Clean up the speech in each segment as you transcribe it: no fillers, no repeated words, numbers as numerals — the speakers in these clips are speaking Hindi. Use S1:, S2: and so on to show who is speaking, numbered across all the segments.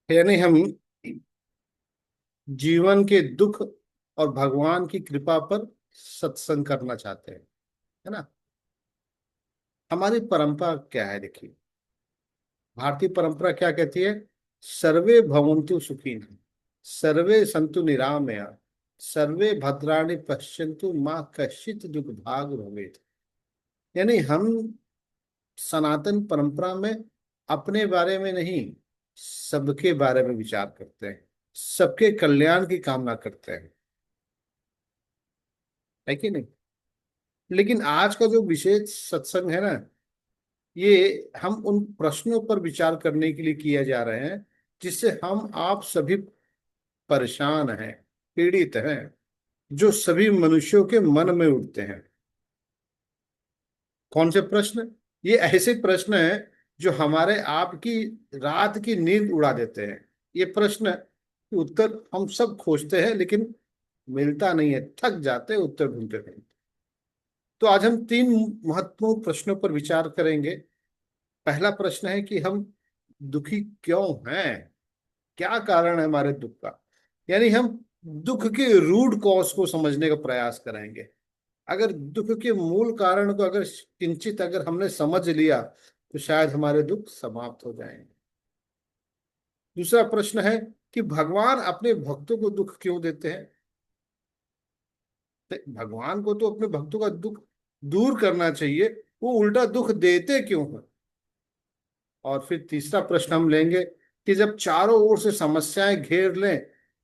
S1: यानी हम जीवन के दुख और भगवान की कृपा पर सत्संग करना चाहते हैं, है ना। हमारी परंपरा क्या है, देखिए। भारतीय परंपरा क्या कहती है? सर्वे भवन्तु सुखिनः, सर्वे सन्तु निरामया, सर्वे भद्राणि पश्यन्तु माँ कश्चित् दुख भाग भवेत्। यानी हम सनातन परंपरा में अपने बारे में नहीं, सबके बारे में विचार करते हैं, सबके कल्याण की कामना करते हैं, है कि नहीं। लेकिन आज का जो विशेष सत्संग है ना, ये हम उन प्रश्नों पर विचार करने के लिए किया जा रहे हैं जिससे हम आप सभी परेशान हैं, पीड़ित हैं, जो सभी मनुष्यों के मन में उठते हैं। कौन से प्रश्न? ये ऐसे प्रश्न हैं जो हमारे आपकी रात की नींद उड़ा देते हैं। ये प्रश्न के उत्तर हम सब खोजते हैं, लेकिन मिलता नहीं है, थक जाते हैं उत्तर ढूंढते ढूंढते। तो आज हम तीन महत्वपूर्ण प्रश्नों पर विचार करेंगे। पहला प्रश्न है कि हम दुखी क्यों हैं, क्या कारण है हमारे दुख का। यानी हम दुख के रूट कॉज को समझने का प्रयास करेंगे। अगर दुख के मूल कारण को अगर किंचित अगर हमने समझ लिया तो शायद हमारे दुख समाप्त हो जाएंगे। दूसरा प्रश्न है कि भगवान अपने भक्तों को दुख क्यों देते हैं। तो भगवान को तो अपने भक्तों का दुख दूर करना चाहिए, वो उल्टा दुख देते क्यों हैं। और फिर तीसरा प्रश्न हम लेंगे कि जब चारों ओर से समस्याएं घेर लें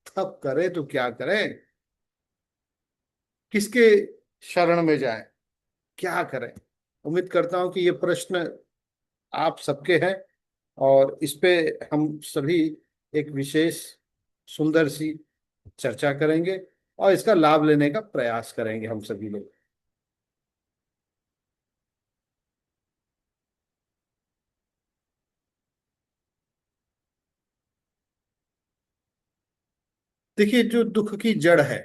S1: तब करें तो क्या करें, किसके शरण में जाएं, क्या करें। उम्मीद करता हूं कि ये प्रश्न आप सबके हैं, और इस पे हम सभी एक विशेष सुंदर सी चर्चा करेंगे और इसका लाभ लेने का प्रयास करेंगे हम सभी लोग। देखिए, जो दुख की जड़ है,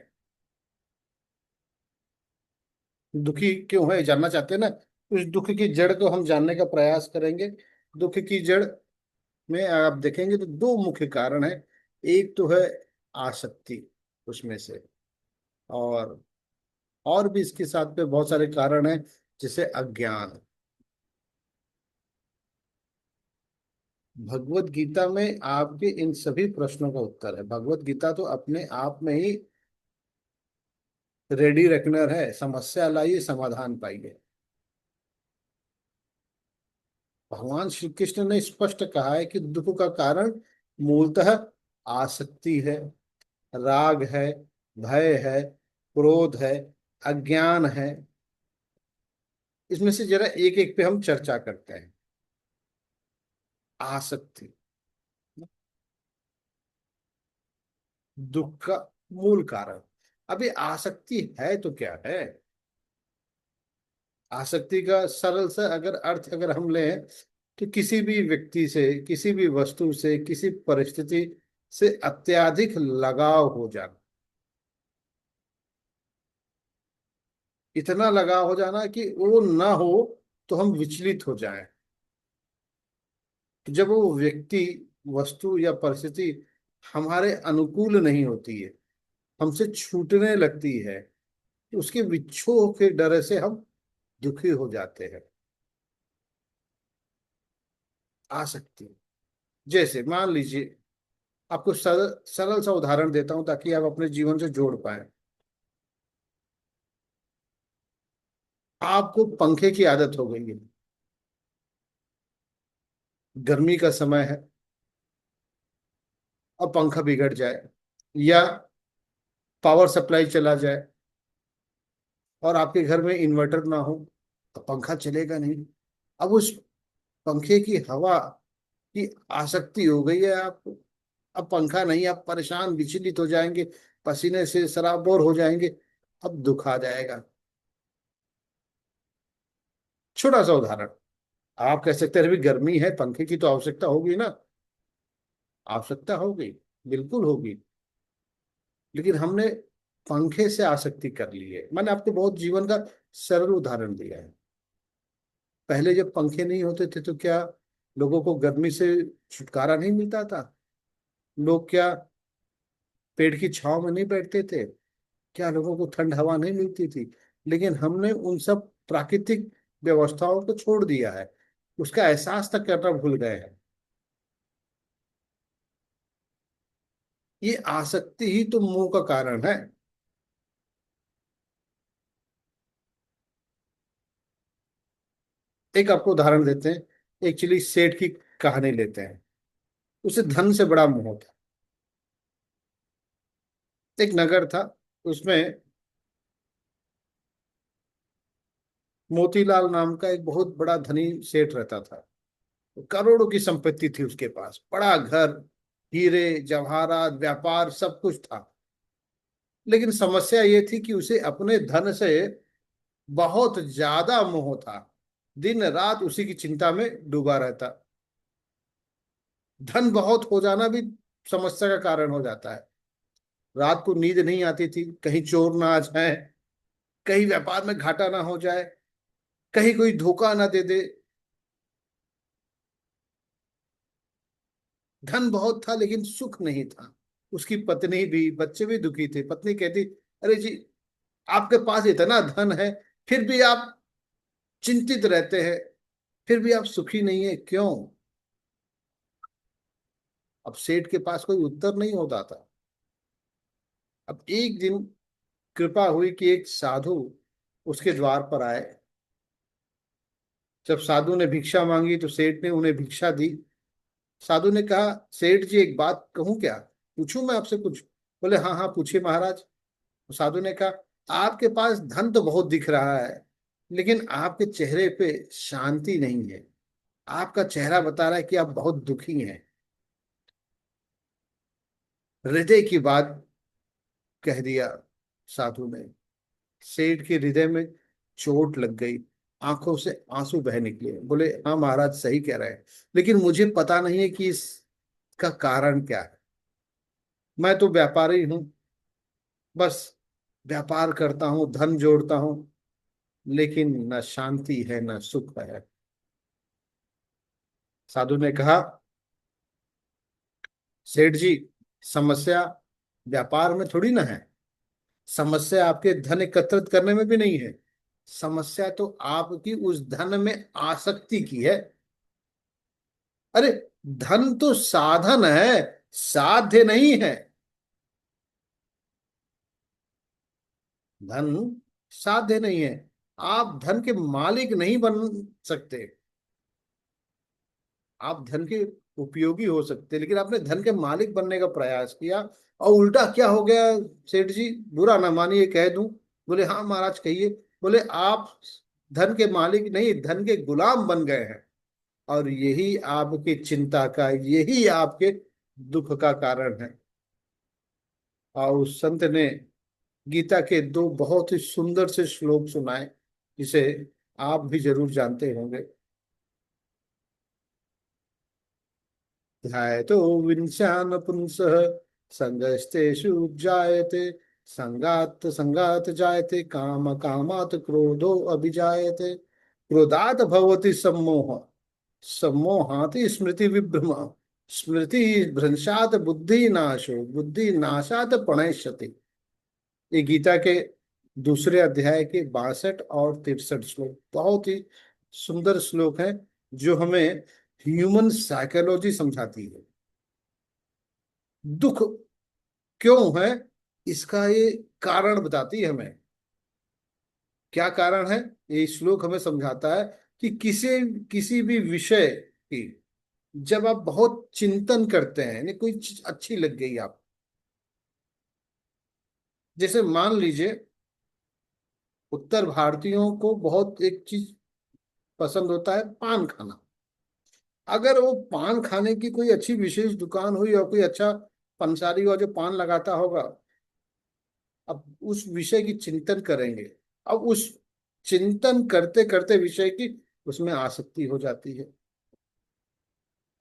S1: दुखी क्यों है जानना चाहते हैं ना, उस दुख की जड़ को हम जानने का प्रयास करेंगे। दुख की जड़ में आप देखेंगे तो दो मुख्य कारण है। एक तो है आसक्ति उसमें से, और और भी इसके साथ में बहुत सारे कारण हैं, जैसे अज्ञान। भगवत गीता में आपके इन सभी प्रश्नों का उत्तर है। भगवत गीता तो अपने आप में ही रेडी रेकनर है, समस्या लाइए समाधान पाइए। भगवान श्री कृष्ण ने स्पष्ट कहा है कि दुख का कारण मूलतः आसक्ति है, राग है, भय है, क्रोध है, अज्ञान है। इसमें से जरा एक एक पे हम चर्चा करते हैं। आसक्ति दुख का मूल कारण। अभी आसक्ति है तो क्या है? आसक्ति का सरल सा अगर अर्थ अगर हम लें तो किसी भी व्यक्ति से, किसी भी वस्तु से, किसी परिस्थिति से अत्यधिक लगाव हो जाना। इतना लगाव हो जाना कि वो ना हो तो हम विचलित हो जाएं। तो जब वो व्यक्ति, वस्तु या परिस्थिति हमारे अनुकूल नहीं होती है, हमसे छूटने लगती है, तो उसके विच्छोह के डर से हम दुखी हो जाते हैं। आसक्ति जैसे मान लीजिए, आपको सरल सरल सा उदाहरण देता हूं ताकि आप अपने जीवन से जोड़ पाए। आपको पंखे की आदत हो गई है, गर्मी का समय है, और पंखा बिगड़ जाए या पावर सप्लाई चला जाए और आपके घर में इन्वर्टर ना हो तो पंखा चलेगा नहीं। अब उस पंखे की हवा की आसक्ति हो गई है आपको। अब पंखा नहीं, आप परेशान विचलित हो जाएंगे, पसीने से सराबोर हो जाएंगे। अब दुख आ जाएगा। छोटा सा उदाहरण, आप कह सकते हैं अभी गर्मी है, पंखे की तो आवश्यकता होगी ना। आवश्यकता होगी, बिल्कुल होगी। लेकिन हमने पंखे से आसक्ति कर ली है। मैंने आपको बहुत जीवन का सरल उदाहरण दिया है। पहले जब पंखे नहीं होते थे तो क्या लोगों को गर्मी से छुटकारा नहीं मिलता था? लोग क्या पेड़ की छांव में नहीं बैठते थे? क्या लोगों को ठंड हवा नहीं मिलती थी? लेकिन हमने उन सब प्राकृतिक व्यवस्थाओं को छोड़ दिया है, उसका एहसास तक करना भूल गए हैं। ये आसक्ति ही तो मोह का कारण है। एक आपको उदाहरण देते हैं, एक्चुअली सेठ की कहानी लेते हैं। उसे धन से बड़ा मोह था। एक नगर था, उसमें मोतीलाल नाम का एक बहुत बड़ा धनी सेठ रहता था। करोड़ों की संपत्ति थी उसके पास, बड़ा घर, हीरे जवाहरात, व्यापार, सब कुछ था। लेकिन समस्या ये थी कि उसे अपने धन से बहुत ज्यादा मोह था। दिन रात उसी की चिंता में डूबा रहता। धन बहुत हो जाना भी समस्या का कारण हो जाता है। रात को नींद नहीं आती थी, कहीं चोर ना आ जाए, कहीं व्यापार में घाटा ना हो जाए, कहीं कोई धोखा ना दे दे। धन बहुत था लेकिन सुख नहीं था। उसकी पत्नी भी, बच्चे भी दुखी थे। पत्नी कहती, अरे जी, आपके पास इतना धन है, फिर भी आप चिंतित रहते हैं, फिर भी आप सुखी नहीं है, क्यों? अब सेठ के पास कोई उत्तर नहीं होता था। अब एक दिन कृपा हुई कि एक साधु उसके द्वार पर आए। जब साधु ने भिक्षा मांगी तो सेठ ने उन्हें भिक्षा दी। साधु ने कहा, सेठ जी एक बात कहूं क्या, पूछूं मैं आपसे कुछ? बोले, हाँ हाँ पूछिए महाराज। तो साधु ने कहा, आपके पास धन तो बहुत दिख रहा है, लेकिन आपके चेहरे पे शांति नहीं है। आपका चेहरा बता रहा है कि आप बहुत दुखी हैं। हृदय की बात कह दिया साधु ने। सेठ के हृदय में चोट लग गई, आंखों से आंसू बह निकले। बोले, हाँ महाराज सही कह रहे हैं, लेकिन मुझे पता नहीं है कि इसका कारण क्या है। मैं तो व्यापारी हूँ, बस व्यापार करता हूँ, धन जोड़ता हूँ, लेकिन न शांति है न सुख है। साधु ने कहा, सेठ जी, समस्या व्यापार में थोड़ी ना है, समस्या आपके धन एकत्रित करने में भी नहीं है। समस्या तो आपकी उस धन में आसक्ति की है। अरे, धन तो साधन है, साध्य नहीं है। धन साध्य नहीं है। आप धन के मालिक नहीं बन सकते। आप धन के उपयोगी हो सकते, लेकिन आपने धन के मालिक बनने का प्रयास किया, और उल्टा क्या हो गया? सेठ जी, बुरा ना मानिए कह दूं। बोले, हाँ महाराज कहिए। बोले, आप धन के मालिक नहीं, धन के गुलाम बन गए हैं, और यही आपकी चिंता का, यही आपके दुख का कारण है। और उस संत ने गीता के दो बहुत ही सुंदर से श्लोक सुनाए, जिसे आप भी जरूर जानते होंगे। ध्यायतो विंशान पुंसः संगस्तेषु उपजायते, संगात संगात जायते, काम कामात क्रोधो अभिजायते, क्रोधात भवति सम्मोह, सम्मोहात् स्मृति विभ्रम, स्मृति भ्रंशात बुद्धि नाशो, बुद्धि नाशात प्रणश्यति। ये गीता के दूसरे अध्याय के 62 और 63 श्लोक बहुत ही सुंदर श्लोक हैं, जो हमें ह्यूमन साइकोलॉजी समझाती है। दुख क्यों है, इसका ये कारण बताती है हमें। क्या कारण है? ये श्लोक हमें समझाता है कि किसी किसी भी विषय की जब आप बहुत चिंतन करते हैं, यानी कोई चीज अच्छी लग गई आप, जैसे मान लीजिए उत्तर भारतीयों को बहुत एक चीज पसंद होता है, पान खाना। अगर वो पान खाने की कोई अच्छी विशेष दुकान हुई और कोई अच्छा पंसारी हुआ जो पान लगाता होगा, अब उस विषय की चिंतन करेंगे। अब उस चिंतन करते करते विषय की उसमें आसक्ति हो जाती है।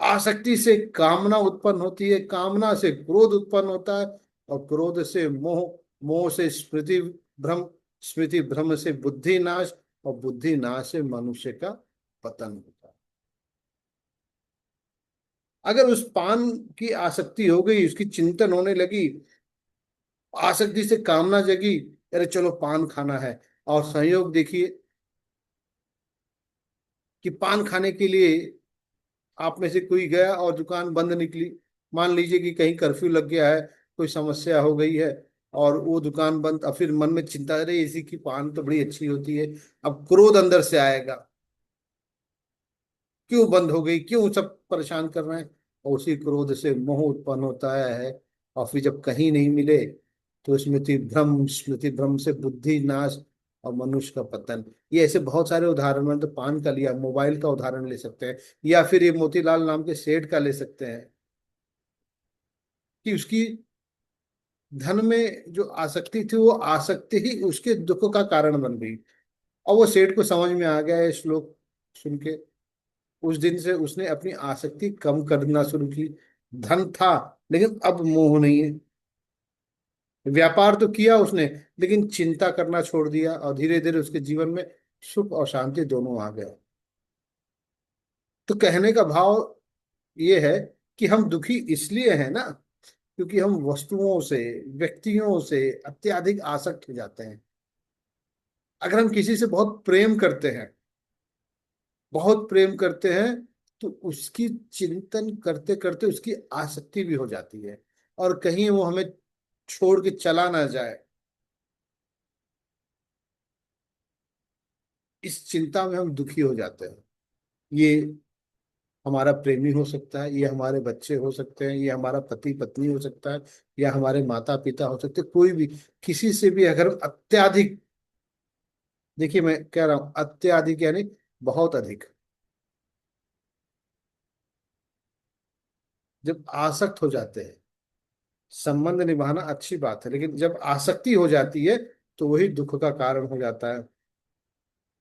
S1: आसक्ति से कामना उत्पन्न होती है, कामना से क्रोध उत्पन्न होता है, और क्रोध से मोह, मोह से स्मृति भ्रम, स्मृति भ्रम से बुद्धि नाश, और बुद्धि नाश से मनुष्य का पतन होता है। अगर उस पान की आसक्ति हो गई, उसकी चिंतन होने लगी, आसक्ति से कामना जगी, अरे चलो पान खाना है, और संयोग देखिए कि पान खाने के लिए आप में से कोई गया और दुकान बंद निकली। मान लीजिए कि कहीं कर्फ्यू लग गया है, कोई समस्या हो गई है, और वो दुकान बंद, और फिर मन में चिंता, अरे इसी की पान तो बड़ी अच्छी होती है। अब क्रोध अंदर से आएगा, क्यों बंद हो गई, क्यों सब परेशान कर रहे हैं, और उसी क्रोध से मोह उत्पन्न होता है। और फिर जब कहीं नहीं मिले तो स्मृति भ्रम से बुद्धि नाश और मनुष्य का पतन। ये ऐसे बहुत सारे उदाहरण हैं। तो पान का लिया, मोबाइल का उदाहरण ले सकते हैं, या फिर ये मोतीलाल नाम के सेठ का ले सकते हैं, कि उसकी धन में जो आसक्ति थी, वो आसक्ति ही उसके दुख का कारण बन गई। और वो सेठ को समझ में आ गया है श्लोक सुन के। उस दिन से उसने अपनी आसक्ति कम करना शुरू की। धन था, लेकिन अब मोह नहीं है। व्यापार तो किया उसने, लेकिन चिंता करना छोड़ दिया, और धीरे धीरे उसके जीवन में सुख और शांति दोनों आ गया। तो कहने का भाव ये है कि हम दुखी इसलिए हैं ना, क्योंकि हम वस्तुओं से, व्यक्तियों से अत्यधिक आसक्त हो जाते हैं। अगर हम किसी से बहुत प्रेम करते हैं, बहुत प्रेम करते हैं, तो उसकी चिंतन करते करते उसकी आसक्ति भी हो जाती है, और कहीं वो हमें छोड़ के चला ना जाए, इस चिंता में हम दुखी हो जाते हैं। ये हमारा प्रेमी हो सकता है, ये हमारे बच्चे हो सकते हैं, ये हमारा पति पत्नी हो सकता है, या हमारे माता पिता हो सकते हैं, कोई भी। किसी से भी अगर अत्यधिक, देखिए मैं कह रहा हूं अत्यधिक यानी बहुत अधिक, जब आसक्त हो जाते हैं, संबंध निभाना अच्छी बात है, लेकिन जब आसक्ति हो जाती है तो वही दुख का कारण हो जाता है।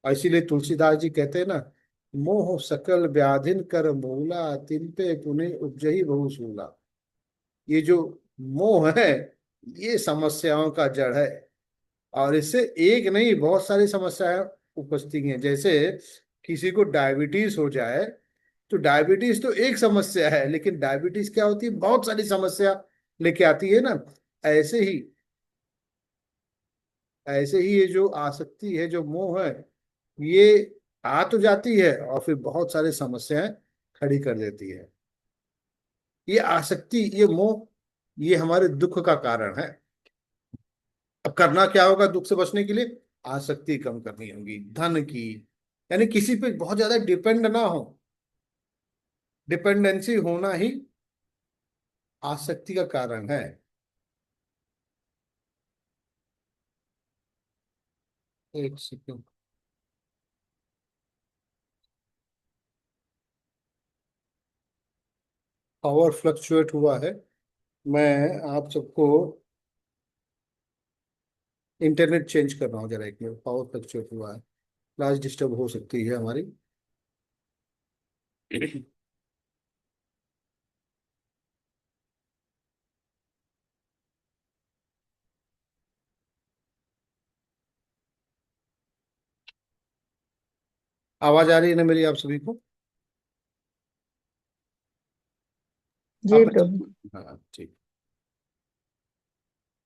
S1: और इसीलिए तुलसीदास जी कहते हैं ना, मोह सकल व्याधिन कर मूला, तिनपे पुनः उपजहि बहु सूला। ये जो मोह है, ये समस्याओं का जड़ है। और इससे एक नहीं, बहुत सारी समस्याएं उपजती हैं। जैसे किसी को डायबिटीज हो जाए, तो डायबिटीज तो एक समस्या है, लेकिन डायबिटीज क्या होती है, बहुत सारी समस्या लेके आती है ना। ऐसे ही, ऐसे ही ये जो आसक्ति है, जो मोह है, ये आ तो जाती है और फिर बहुत सारी समस्याएं खड़ी कर देती है। ये आसक्ति, ये मोह, ये हमारे दुख का कारण है। अब करना क्या होगा दुख से बचने के लिए? आसक्ति कम करनी होगी धन की, यानी किसी पे बहुत ज्यादा डिपेंड ना हो। डिपेंडेंसी होना ही आसक्ति का कारण है। एक सेकंड। पावर फ्लक्चुएट हुआ है। मैं आप सबको इंटरनेट चेंज कर रहा हूँ जरा, एक मिनट। पावर फ्लक्चुएट हुआ है, क्लास डिस्टर्ब हो सकती है हमारी। आवाज आ रही है ना मेरी आप सभी को?
S2: जी
S1: आप?
S2: प्रभु।
S1: हाँ ठीक।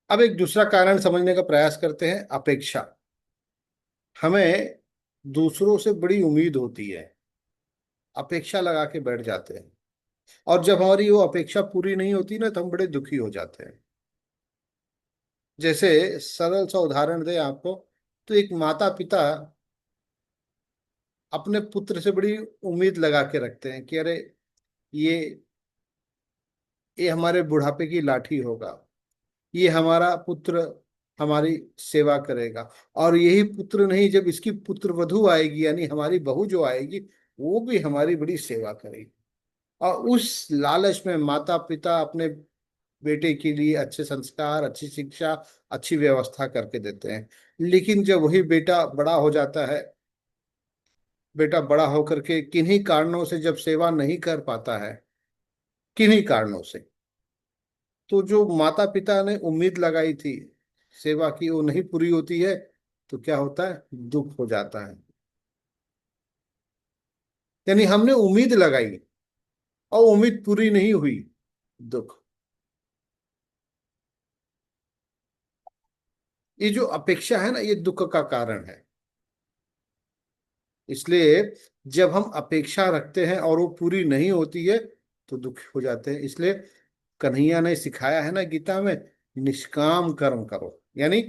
S1: अब एक दूसरा कारण समझने का प्रयास करते हैं, अपेक्षा। हमें दूसरों से बड़ी उम्मीद होती है, अपेक्षा लगा के बैठ जाते हैं, और जब हमारी वो अपेक्षा पूरी नहीं होती ना, तो हम बड़े दुखी हो जाते हैं। जैसे सरल सा उदाहरण दें आपको, तो एक माता पिता अपने पुत्र से बड़ी उम्मीद लगा के रखते हैं कि अरे ये ये हमारे बुढ़ापे की लाठी होगा, ये हमारा पुत्र हमारी सेवा करेगा। और यही पुत्र नहीं, जब इसकी पुत्र वधू आएगी, यानी हमारी बहू जो आएगी, वो भी हमारी बड़ी सेवा करेगी। और उस लालच में माता पिता अपने बेटे के लिए अच्छे संस्कार, अच्छी शिक्षा, अच्छी व्यवस्था करके देते हैं। लेकिन जब वही बेटा बड़ा हो जाता है, बेटा बड़ा होकर के किन्हीं कारणों से जब सेवा नहीं कर पाता है, किन्हीं कारणों से, तो जो माता पिता ने उम्मीद लगाई थी सेवा की, वो नहीं पूरी होती है, तो क्या होता है? दुख हो जाता है। यानी हमने उम्मीद लगाई, और उम्मीद पूरी नहीं हुई, दुख। ये जो अपेक्षा है ना, ये दुख का कारण है। इसलिए जब हम अपेक्षा रखते हैं और वो पूरी नहीं होती है तो दुखी हो जाते हैं। इसलिए कन्हैया ने सिखाया है ना गीता में, निष्काम कर्म करो, यानी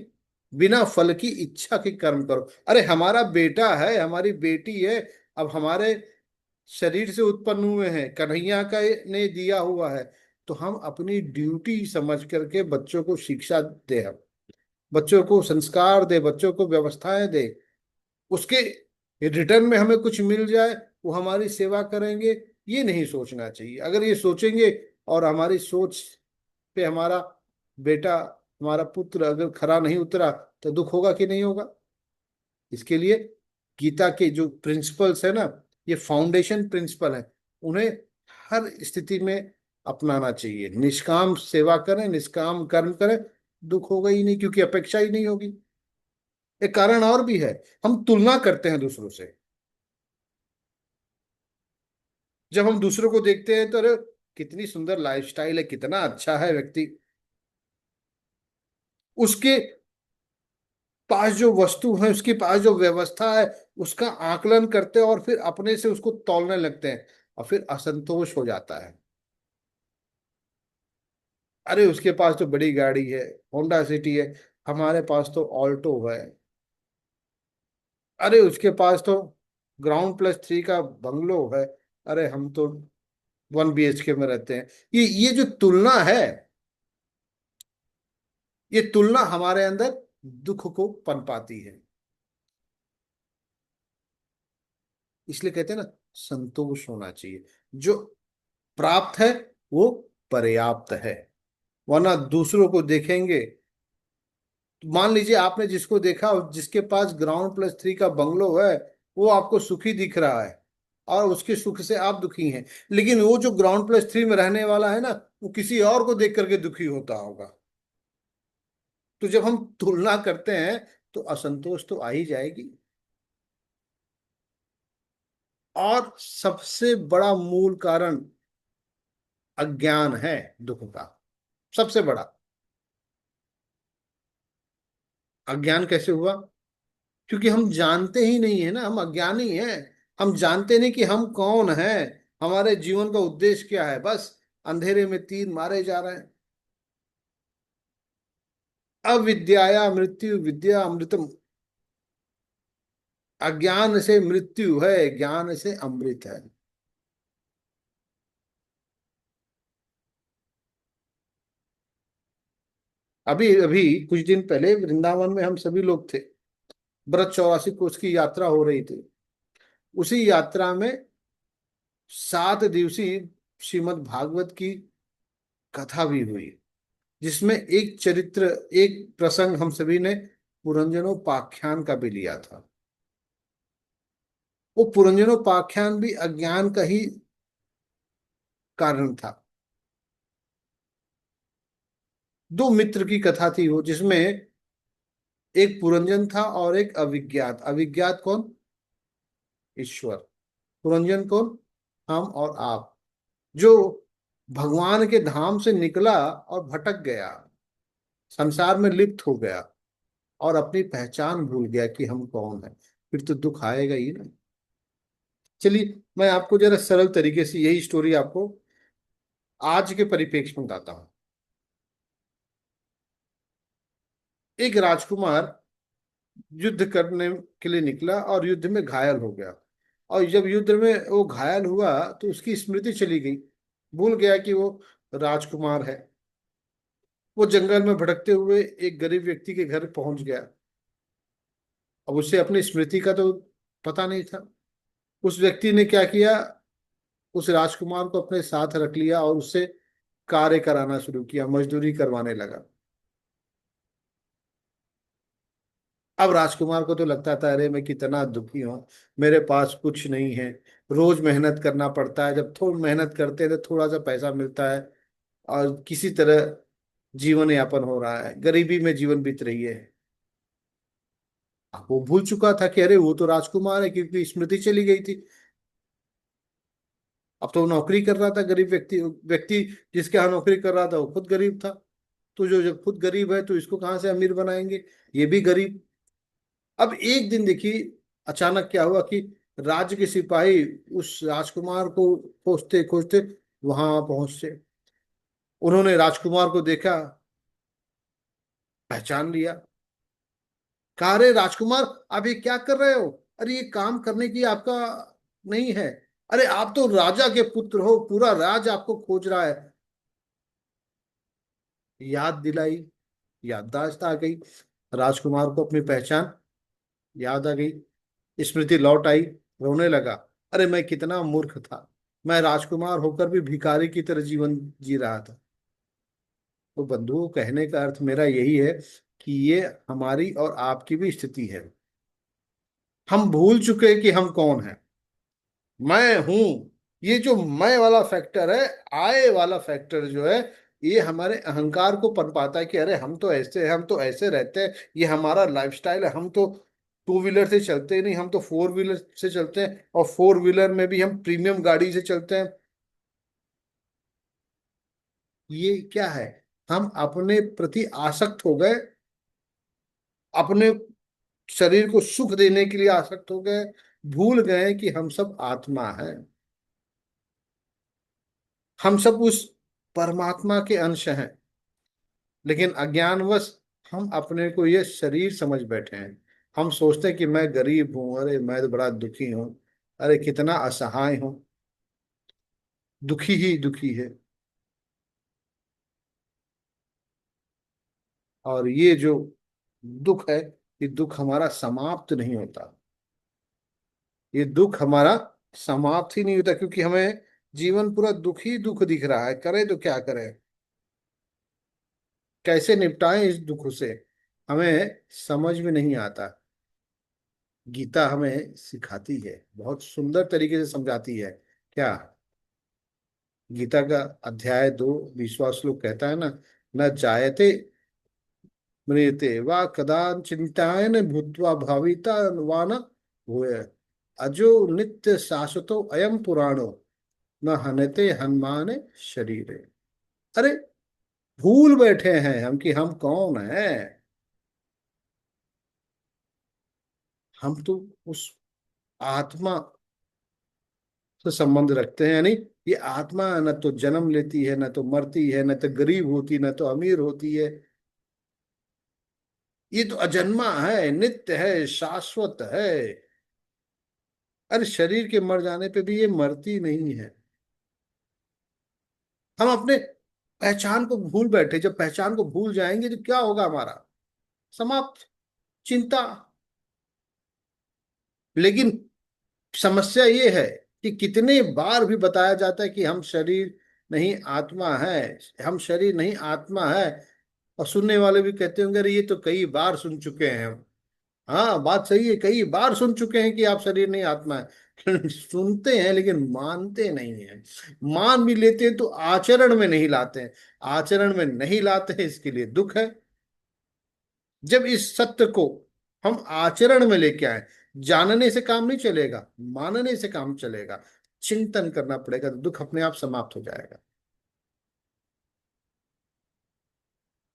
S1: बिना फल की इच्छा के कर्म करो। अरे हमारा बेटा है, हमारी बेटी है, अब हमारे शरीर से उत्पन्न हुए हैं, कन्हैया का ने दिया हुआ है, तो हम अपनी ड्यूटी समझ करके बच्चों को शिक्षा दे, हम बच्चों को संस्कार दे, बच्चों को व्यवस्थाएं दे, उसके रिटर्न में हमें कुछ मिल जाए, वो हमारी सेवा करेंगे, ये नहीं सोचना चाहिए। अगर ये सोचेंगे और हमारी सोच पे हमारा बेटा, हमारा पुत्र अगर खरा नहीं उतरा, तो दुख होगा कि नहीं होगा। इसके लिए गीता के जो प्रिंसिपल्स है ना, ये फाउंडेशन प्रिंसिपल है, उन्हें हर स्थिति में अपनाना चाहिए। निष्काम सेवा करें, निष्काम कर्म करें, दुख होगा ही नहीं, क्योंकि अपेक्षा ही नहीं होगी। एक कारण और भी है, हम तुलना करते हैं दूसरों से। जब हम दूसरों को देखते हैं तो अरे कितनी सुंदर लाइफस्टाइल है, कितना अच्छा है व्यक्ति, उसके पास जो वस्तु है, उसके पास जो व्यवस्था है, उसका आकलन करते हैं और फिर अपने से उसको तौलने लगते हैं, और फिर असंतोष हो जाता है। अरे उसके पास तो बड़ी गाड़ी है, होंडा सिटी है, हमारे पास तो ऑल्टो है। अरे उसके पास तो ग्राउंड +3 का बंगलो है, अरे हम तो 1 BHK में रहते हैं। ये जो तुलना है, ये तुलना हमारे अंदर दुख को पनपाती है। इसलिए कहते हैं ना, संतोष होना चाहिए। जो प्राप्त है वो पर्याप्त है। वरना दूसरों को देखेंगे, मान लीजिए आपने जिसको देखा और जिसके पास ग्राउंड +3 का बंगलो है, वो आपको सुखी दिख रहा है और उसके सुख से आप दुखी हैं। लेकिन वो जो ग्राउंड +3 में रहने वाला है ना, वो किसी और को देख करके दुखी होता होगा। तो जब हम तुलना करते हैं तो असंतोष तो आ ही जाएगी। और सबसे बड़ा मूल कारण अज्ञान है दुख का, सबसे बड़ा। अज्ञान कैसे हुआ? क्योंकि हम जानते ही नहीं है ना, हम अज्ञानी हैं। हम जानते नहीं कि हम कौन हैं, हमारे जीवन का उद्देश्य क्या है, बस अंधेरे में तीर मारे जा रहे हैं। अविद्याया मृत्यु विद्या अमृतम। अज्ञान से मृत्यु है, ज्ञान से अमृत है। अभी अभी कुछ दिन पहले वृंदावन में हम सभी लोग थे, व्रत 84 कोस की यात्रा हो रही थी। उसी यात्रा में 7 दिवसीय श्रीमद् भागवत की कथा भी हुई, जिसमें एक चरित्र, एक प्रसंग हम सभी ने पुरंजनोपाख्यान का भी लिया था। वो पुरंजनोपाख्यान भी अज्ञान का ही कारण था। दो मित्र की कथा थी वो, जिसमें एक पुरंजन था और एक अविज्ञात। अविज्ञात कौन? ईश्वर। पुरंजन कौन? हम और आप, जो भगवान के धाम से निकला और भटक गया, संसार में लिप्त हो गया और अपनी पहचान भूल गया कि हम कौन है। फिर तो दुख आएगा ही ना। चलिए मैं आपको जरा सरल तरीके से यही स्टोरी आपको आज के परिप्रेक्ष्य में बताता हूँ। एक राजकुमार युद्ध करने के लिए निकला और युद्ध में घायल हो गया। और जब युद्ध में वो घायल हुआ तो उसकी स्मृति चली गई, भूल गया कि वो राजकुमार है। वो जंगल में भटकते हुए एक गरीब व्यक्ति के घर पहुंच गया। अब उसे अपनी स्मृति का तो पता नहीं था। उस व्यक्ति ने क्या किया, उस राजकुमार को अपने साथ रख लिया और उससे कार्य कराना शुरू किया, मजदूरी करवाने लगा। अब राजकुमार को तो लगता था अरे मैं कितना दुखी हूँ, मेरे पास कुछ नहीं है, रोज मेहनत करना पड़ता है, जब थोड़ी मेहनत करते हैं तो थोड़ा सा पैसा मिलता है और किसी तरह जीवन यापन हो रहा है, गरीबी में जीवन बीत रही है। अब वो भूल चुका था कि अरे वो तो राजकुमार है, क्योंकि स्मृति चली गई थी। अब तो वो नौकरी कर रहा था, गरीब व्यक्ति व्यक्ति जिसके यहाँ नौकरी कर रहा था वो खुद गरीब था। तो जो जब खुद गरीब है तो इसको कहाँ से अमीर बनाएंगे, ये भी गरीब। अब एक दिन देखिए अचानक क्या हुआ कि राज्य के सिपाही उस राजकुमार को खोजते खोजते वहां पहुंचे। उन्होंने राजकुमार को देखा, पहचान लिया। कहा, अरे राजकुमार, आप ये क्या कर रहे हो? अरे ये काम करने की आपका नहीं है। अरे आप तो राजा के पुत्र हो, पूरा राज आपको खोज रहा है। याद दिलाई, याददाश्त आ गई। राजकुमार को अपनी पहचान याद आ गई, स्मृति लौट आई। रोने लगा, अरे मैं कितना मूर्ख था, मैं राजकुमार होकर भी भिखारी की तरह जीवन जी रहा था। तो बंधुओं, कहने का अर्थ मेरा यही है कि ये हमारी और आपकी भी स्थिति है। हम भूल चुके कि हम कौन हैं। मैं हूं, ये जो मैं वाला फैक्टर है, आय वाला फैक्टर जो है, ये हमारे अहंकार को पनपाता है कि अरे हम तो ऐसे हैं, हम तो ऐसे रहते हैं, ये हमारा लाइफस्टाइल है। हम तो टू व्हीलर से चलते ही नहीं, हम तो फोर व्हीलर से चलते हैं, और फोर व्हीलर में भी हम प्रीमियम गाड़ी से चलते हैं। ये क्या है? हम अपने प्रति आसक्त हो गए, अपने शरीर को सुख देने के लिए आसक्त हो गए, भूल गए कि हम सब आत्मा हैं। हम सब उस परमात्मा के अंश हैं, लेकिन अज्ञानवश हम अपने को ये शरीर समझ बैठे हैं। हम सोचते हैं कि मैं गरीब हूं, अरे मैं तो बड़ा दुखी हूं, अरे कितना असहाय हूं। दुखी ही दुखी है। और ये जो दुख है, ये दुख हमारा समाप्त नहीं होता। ये दुख हमारा समाप्त ही नहीं होता, क्योंकि हमें जीवन पूरा दुख ही दुख दिख रहा है। करें तो क्या करें, कैसे निपटाएं इस दुख से, हमें समझ में नहीं आता। गीता हमें सिखाती है, बहुत सुंदर तरीके से समझाती है। क्या? गीता का अध्याय 2 20वां श्लोक कहता है ना, न जायते म्रियते वा कदाचिन्तायन भूत्वा भाविता वा न भूय, अजो नित्य शाश्वतो अयम पुराणो न हनते हनुमान शरीरे। अरे भूल बैठे हैं हम कि हम कौन हैं। हम तो उस आत्मा से संबंध रखते हैं, यानी ये आत्मा न तो जन्म लेती है, न तो मरती है, न तो गरीब होती, न तो अमीर होती है। ये तो अजन्मा है, नित्य है, शाश्वत है। अरे शरीर के मर जाने पे भी ये मरती नहीं है। हम अपने पहचान को भूल बैठे। जब पहचान को भूल जाएंगे तो क्या होगा हमारा? समाप्त, चिंता। लेकिन समस्या ये है कि कितने बार भी बताया जाता है कि हम शरीर नहीं आत्मा है, हम शरीर नहीं आत्मा है। और सुनने वाले भी कहते होंगे, अरे ये तो कई बार सुन चुके हैं हम। हाँ, बात सही है, कई बार सुन चुके हैं कि आप शरीर नहीं आत्मा है। सुनते हैं लेकिन मानते नहीं हैं। मान भी लेते हैं तो आचरण में नहीं लाते हैं। आचरण में नहीं लाते हैं, इसके लिए दुख है। जब इस सत्य को हम आचरण में लेके आए, जानने से काम नहीं चलेगा, मानने से काम चलेगा। चिंतन करना पड़ेगा, तो दुख अपने आप समाप्त हो जाएगा।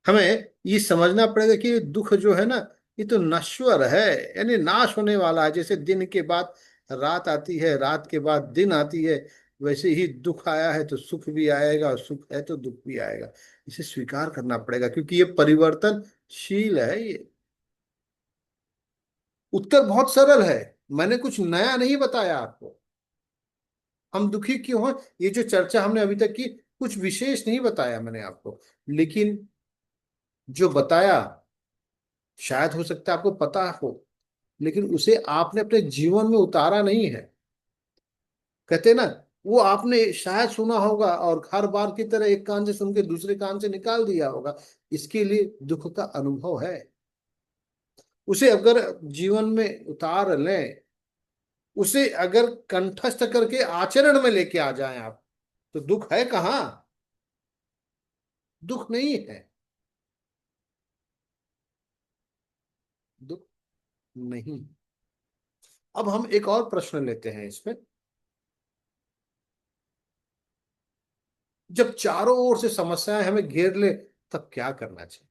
S1: हमें ये समझना पड़ेगा कि ये दुख जो है ना, ये तो नश्वर है, यानी नाश होने वाला है। जैसे दिन के बाद रात आती है, रात के बाद दिन आती है, वैसे ही दुख आया है तो सुख भी आएगा, और सुख है तो दुख भी आएगा। इसे स्वीकार करना पड़ेगा, क्योंकि ये परिवर्तनशील है। ये उत्तर बहुत सरल है, मैंने कुछ नया नहीं बताया आपको। हम दुखी क्यों हैं, ये जो चर्चा हमने अभी तक की, कुछ विशेष नहीं बताया मैंने आपको। लेकिन जो बताया, शायद हो सकता है आपको पता हो, लेकिन उसे आपने अपने जीवन में उतारा नहीं है। कहते ना, वो आपने शायद सुना होगा और हर बार की तरह एक कान से सुन के दूसरे कान से निकाल दिया होगा। इसके लिए दुख का अनुभव है। उसे अगर जीवन में उतार लें, उसे अगर कंठस्थ करके आचरण में लेके आ जाएं आप, तो दुख है कहाँ? दुख नहीं है। दुख नहीं। अब हम एक और प्रश्न लेते हैं इसमें। जब चारों ओर से समस्याएं हमें घेर ले, तब क्या करना चाहिए?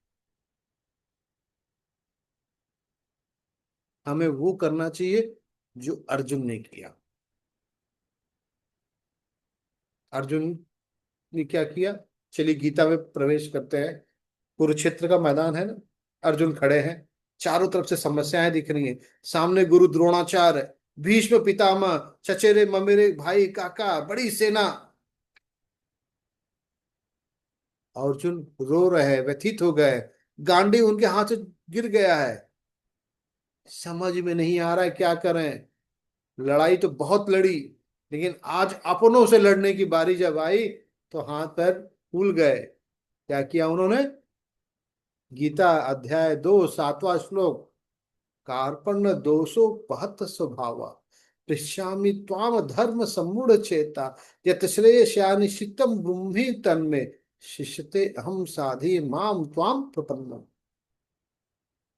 S1: हमें वो करना चाहिए जो अर्जुन ने किया। अर्जुन ने क्या किया? चलिए गीता में प्रवेश करते हैं। कुरुक्षेत्र का मैदान है ना, अर्जुन खड़े हैं, चारों तरफ से समस्याएं दिख रही हैं। सामने गुरु द्रोणाचार्य, भीष्म पितामह, चचेरे ममेरे भाई काका, बड़ी सेना। अर्जुन रो रहे हैं, व्यथित हो गए, गांडी उनके हाथ से गिर गया है। समझ में नहीं आ रहा है क्या करें। लड़ाई तो बहुत लड़ी, लेकिन आज अपनों से लड़ने की बारी जब आई तो हाथ पैर फूल गए। क्या किया उन्होंने? गीता अध्याय 2 7वां श्लोक, कार्पण्य दोषो बहत स्वभावा, पृच्छामि त्वाम धर्म सम्मूढ़ चेता, यत श्रेयस्यानि चित्तम ब्रूहि तन्मे, शिष्यते अहम साधि माम त्वाम प्रपन्नम।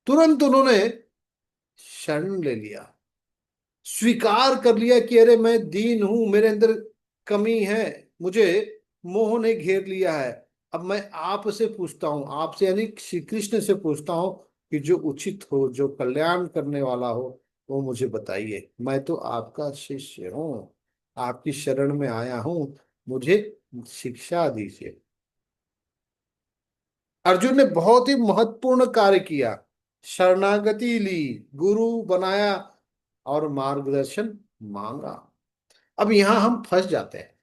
S1: तुरंत उन्होंने शरण ले लिया, स्वीकार कर लिया कि अरे मैं दीन हूं, मेरे अंदर कमी है, मुझे मोह ने घेर लिया है। अब मैं आपसे पूछता हूं, आपसे यानी श्री कृष्ण से पूछता हूं कि जो उचित हो, जो कल्याण करने वाला हो, वो मुझे बताइए। मैं तो आपका शिष्य हूं, आपकी शरण में आया हूं, मुझे शिक्षा दीजिए। अर्जुन ने बहुत ही महत्वपूर्ण कार्य किया, शरणागति ली, गुरु बनाया और मार्गदर्शन मांगा। अब यहां हम फंस जाते हैं।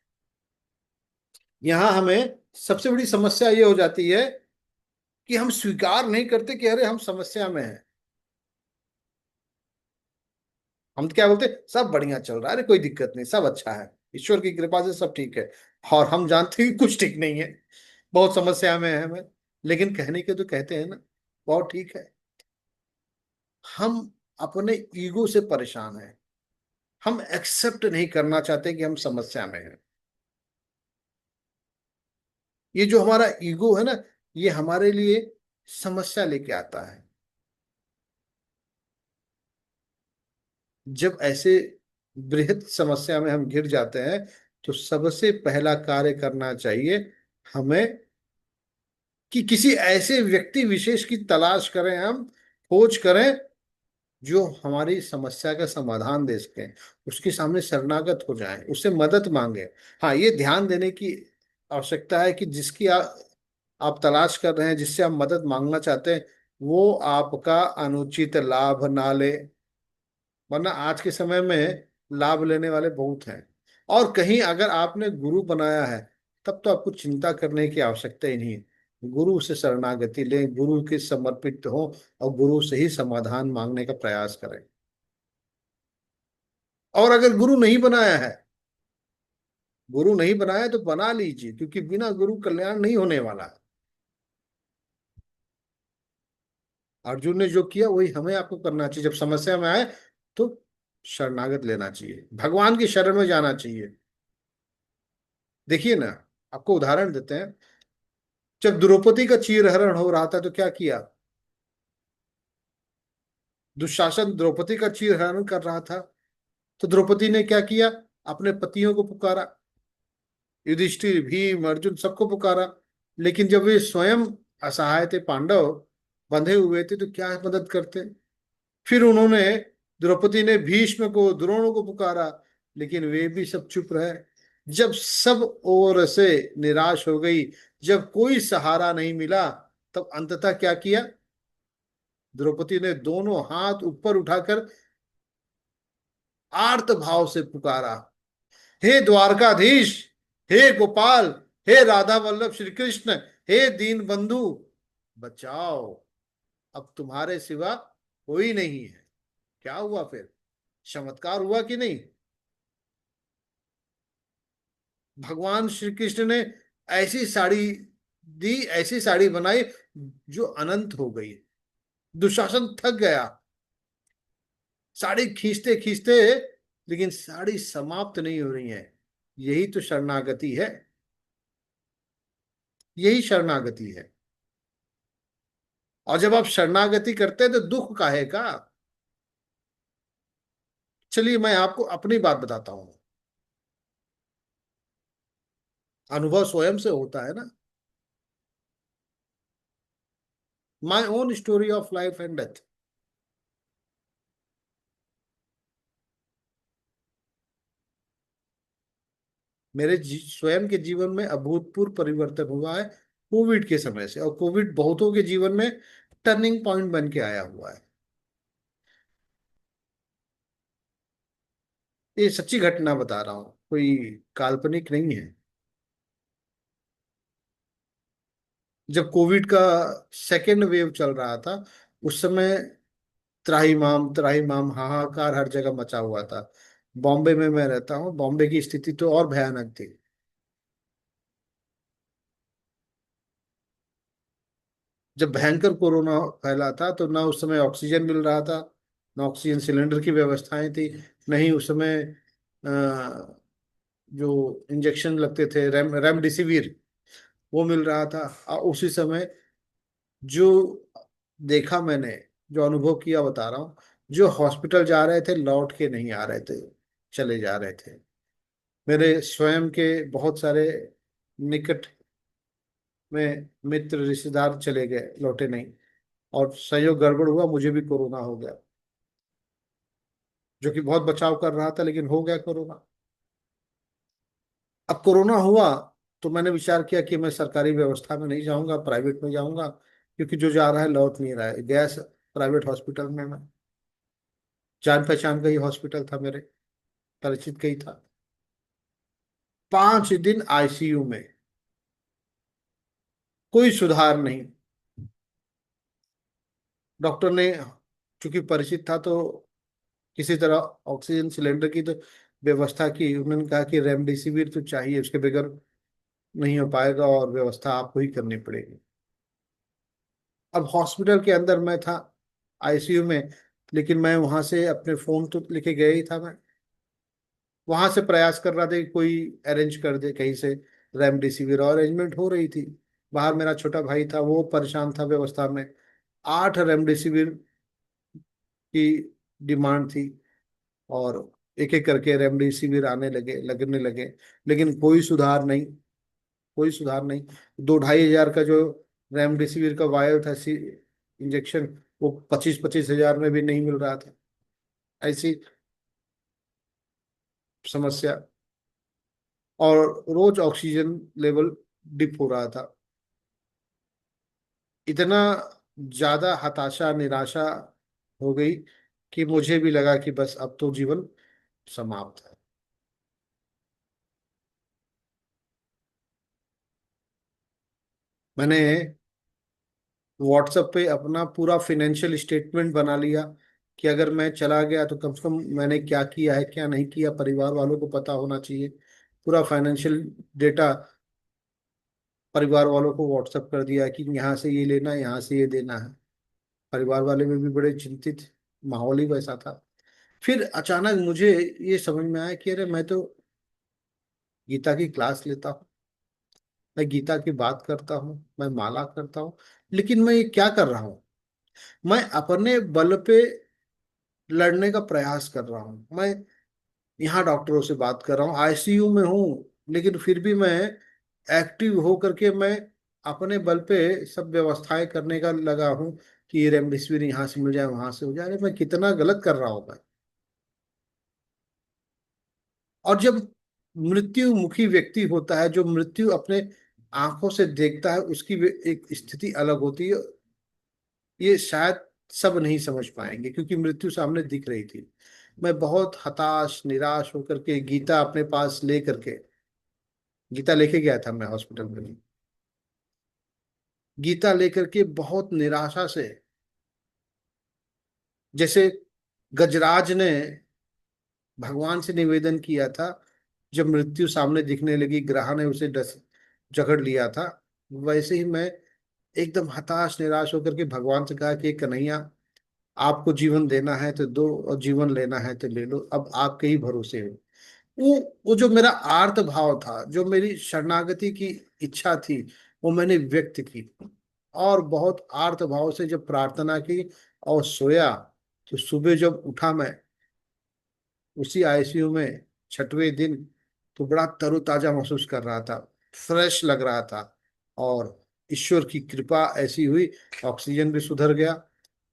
S1: यहां हमें सबसे बड़ी समस्या ये हो जाती है कि हम स्वीकार नहीं करते कि अरे हम समस्या में हैं। हम तो क्या बोलते हैं, सब बढ़िया चल रहा है, अरे कोई दिक्कत नहीं, सब अच्छा है, ईश्वर की कृपा से सब ठीक है। और हम जानते हैं कि कुछ ठीक नहीं है, बहुत समस्या में है हमें। लेकिन कहने के तो कहते हैं ना, बहुत ठीक है। हम अपने ईगो से परेशान हैं। हम एक्सेप्ट नहीं करना चाहते कि हम समस्या में हैं। ये जो हमारा ईगो है ना, ये हमारे लिए समस्या लेके आता है। जब ऐसे बृहद समस्या में हम घिर जाते हैं, तो सबसे पहला कार्य करना चाहिए हमें कि किसी ऐसे व्यक्ति विशेष की तलाश करें, हम खोज करें जो हमारी समस्या का समाधान दे सके, उसके सामने शरणागत हो जाएं, उससे मदद मांगे। हाँ, ये ध्यान देने की आवश्यकता है कि जिसकी आप तलाश कर रहे हैं, जिससे आप मदद मांगना चाहते हैं, वो आपका अनुचित लाभ ना ले। वरना आज के समय में लाभ लेने वाले बहुत हैं। और कहीं अगर आपने गुरु बनाया है, तब तो आपको चिंता करने की आवश्यकता ही नहीं है। गुरु से शरणागति लें, गुरु के समर्पित हो और गुरु से ही समाधान मांगने का प्रयास करें। और अगर गुरु नहीं बनाया है, गुरु नहीं बनाया तो बना लीजिए, क्योंकि बिना गुरु कल्याण नहीं होने वाला है। अर्जुन ने जो किया वही हमें आपको करना चाहिए। जब समस्या में आए तो शरणागत लेना चाहिए, भगवान की शरण में जाना चाहिए। देखिए ना, आपको उदाहरण देते हैं। जब द्रौपदी का चीरहरण हो रहा था तो क्या किया? दुशासन द्रौपदी का चीरहरण कर रहा था, तो द्रौपदी ने क्या किया? अपने पतियों को पुकारा, युधिष्ठिर, भीम, अर्जुन, सबको पुकारा। लेकिन जब वे स्वयं असहाय थे, पांडव बंधे हुए थे, तो क्या मदद करते? फिर उन्होंने, द्रौपदी ने भीष्म को, द्रोणों को पुकारा, लेकिन वे भी सब चुप रहे। जब सब ओर से निराश हो गई, जब कोई सहारा नहीं मिला, तब अंततः क्या किया? द्रौपदी ने दोनों हाथ ऊपर उठाकर आर्त भाव से पुकारा, हे द्वारकाधीश, हे गोपाल, हे राधा वल्लभ श्री कृष्ण, हे दीन बंधु, बचाओ, अब तुम्हारे सिवा कोई नहीं है। क्या हुआ फिर? चमत्कार हुआ कि नहीं? भगवान श्री कृष्ण ने ऐसी साड़ी दी, ऐसी साड़ी बनाई जो अनंत हो गई। दुशासन थक गया, साड़ी खींचते खींचते, लेकिन साड़ी समाप्त नहीं हो रही है। यही तो शरणागति है, यही शरणागति है। और जब आप शरणागति करते हैं तो दुख काहे का? चलिए मैं आपको अपनी बात बताता हूं। अनुभव स्वयं से होता है ना। My own story of life and death. मेरे स्वयं के जीवन में अभूतपूर्व परिवर्तन हुआ है कोविड के समय से, और कोविड बहुतों के जीवन में टर्निंग पॉइंट बन के आया हुआ है। ये सच्ची घटना बता रहा हूँ, कोई काल्पनिक नहीं है। जब कोविड का सेकेंड वेव चल रहा था, उस समय त्राहिमाम हाहाकार हर जगह मचा हुआ था। बॉम्बे में मैं रहता हूँ, बॉम्बे की स्थिति तो और भयानक थी। जब भयंकर कोरोना फैला था तो ना उस समय ऑक्सीजन मिल रहा था, ना ऑक्सीजन सिलेंडर की व्यवस्थाएं थी, नहीं उस समय जो इंजेक्शन लगते थे, रेमडेसिविर, वो मिल रहा था। और उसी समय जो देखा मैंने, जो अनुभव किया बता रहा हूँ, जो हॉस्पिटल जा रहे थे लौट के नहीं आ रहे थे, चले जा रहे थे। मेरे स्वयं के बहुत सारे निकट में मित्र रिश्तेदार चले गए, लौटे नहीं। और संयोग गड़बड़ हुआ, मुझे भी कोरोना हो गया, जो कि बहुत बचाव कर रहा था, लेकिन हो गया कोरोना। अब कोरोना हुआ तो मैंने विचार किया कि मैं सरकारी व्यवस्था में नहीं जाऊंगा, प्राइवेट में जाऊंगा, क्योंकि जो जा रहा है लौट नहीं रहा है। गया प्राइवेट हॉस्पिटल में मैं, जान पहचान का ही हॉस्पिटल था मेरे, परिचित का ही था। 5 दिन आईसीयू में, कोई सुधार नहीं। डॉक्टर ने, चूंकि परिचित था, तो किसी तरह ऑक्सीजन सिलेंडर की तो व्यवस्था की। उन्होंने कहा कि रेमडेसिविर तो चाहिए, उसके बगैर नहीं हो पाएगा और व्यवस्था आपको ही करनी पड़ेगी। अब हॉस्पिटल के अंदर मैं था, आईसीयू में, लेकिन मैं वहां से अपने फोन तो लेके गया ही था। मैं वहां से प्रयास कर रहा था कि कोई अरेंज कर दे कहीं से रेमडेसिविर, और अरेंजमेंट हो रही थी। बाहर मेरा छोटा भाई था, वो परेशान था व्यवस्था में। 8 रेमडेसिविर की डिमांड थी, और एक एक करके रेमडेसिविर आने लगे, लगने लगे, लेकिन कोई सुधार नहीं, कोई सुधार नहीं। 2-2.5 हजार का जो रेमडेसिविर का वायल था, इंजेक्शन, वो 25-25 हजार में भी नहीं मिल रहा था। ऐसी समस्या। और रोज ऑक्सीजन लेवल डिप हो रहा था। इतना ज्यादा हताशा, निराशा हो गई कि मुझे भी लगा कि बस अब तो जीवन समाप्त है। मैंने व्हाट्सएप पे अपना पूरा फाइनेंशियल स्टेटमेंट बना लिया, कि अगर मैं चला गया तो कम से कम मैंने क्या किया है, क्या नहीं किया, परिवार वालों को पता होना चाहिए। पूरा फाइनेंशियल डेटा परिवार वालों को व्हाट्सएप कर दिया कि यहाँ से ये लेना है, यहाँ से ये देना है। परिवार वाले में भी बड़े चिंतित, माहौल ही वैसा था। फिर अचानक मुझे ये समझ में आया कि अरे मैं तो गीता की क्लास लेता हूँ, मैं गीता की बात करता हूँ, मैं माला करता हूँ, लेकिन मैं ये क्या कर रहा हूँ? मैं अपने बल पे लड़ने का प्रयास कर रहा हूँ। मैं यहाँ डॉक्टरों से बात कर रहा हूँ, आईसीयू में हूँ, लेकिन फिर भी मैं एक्टिव होकर के मैं अपने बल पे सब व्यवस्थाएं करने का लगा हूँ कि ये रेमडेसिविर यहाँ से मिल जाए, वहां से हो जाए। अरे मैं कितना गलत कर रहा हूँ मैं। और जब मृत्यु मुखी व्यक्ति होता है, जो मृत्यु अपने आंखों से देखता है, उसकी भी एक स्थिति अलग होती है। ये शायद सब नहीं समझ पाएंगे, क्योंकि मृत्यु सामने दिख रही थी। मैं बहुत हताश निराश होकर के गीता अपने पास ले करके, गीता लेके गया था मैं हॉस्पिटल में। गीता लेकर के बहुत निराशा से, जैसे गजराज ने भगवान से निवेदन किया था, जब मृत्यु सामने दिखने लगी, ग्रह ने उसे डस जकड़ लिया था, वैसे ही मैं एकदम हताश निराश होकर के भगवान से कहा कि कन्हैया, आपको जीवन देना है तो दो, और जीवन लेना है तो ले लो, अब आपके ही भरोसे हो। वो जो मेरा आर्त भाव था, जो मेरी शरणागति की इच्छा थी, वो मैंने व्यक्त की। और बहुत आर्त भाव से जब प्रार्थना की और सोया, तो सुबह जब उठा मैं उसी आईसीयू में 6वें दिन, तो बड़ा तरोताजा महसूस कर रहा था। फ्रेश लग रहा था। और ईश्वर की कृपा ऐसी हुई, ऑक्सीजन भी सुधर गया।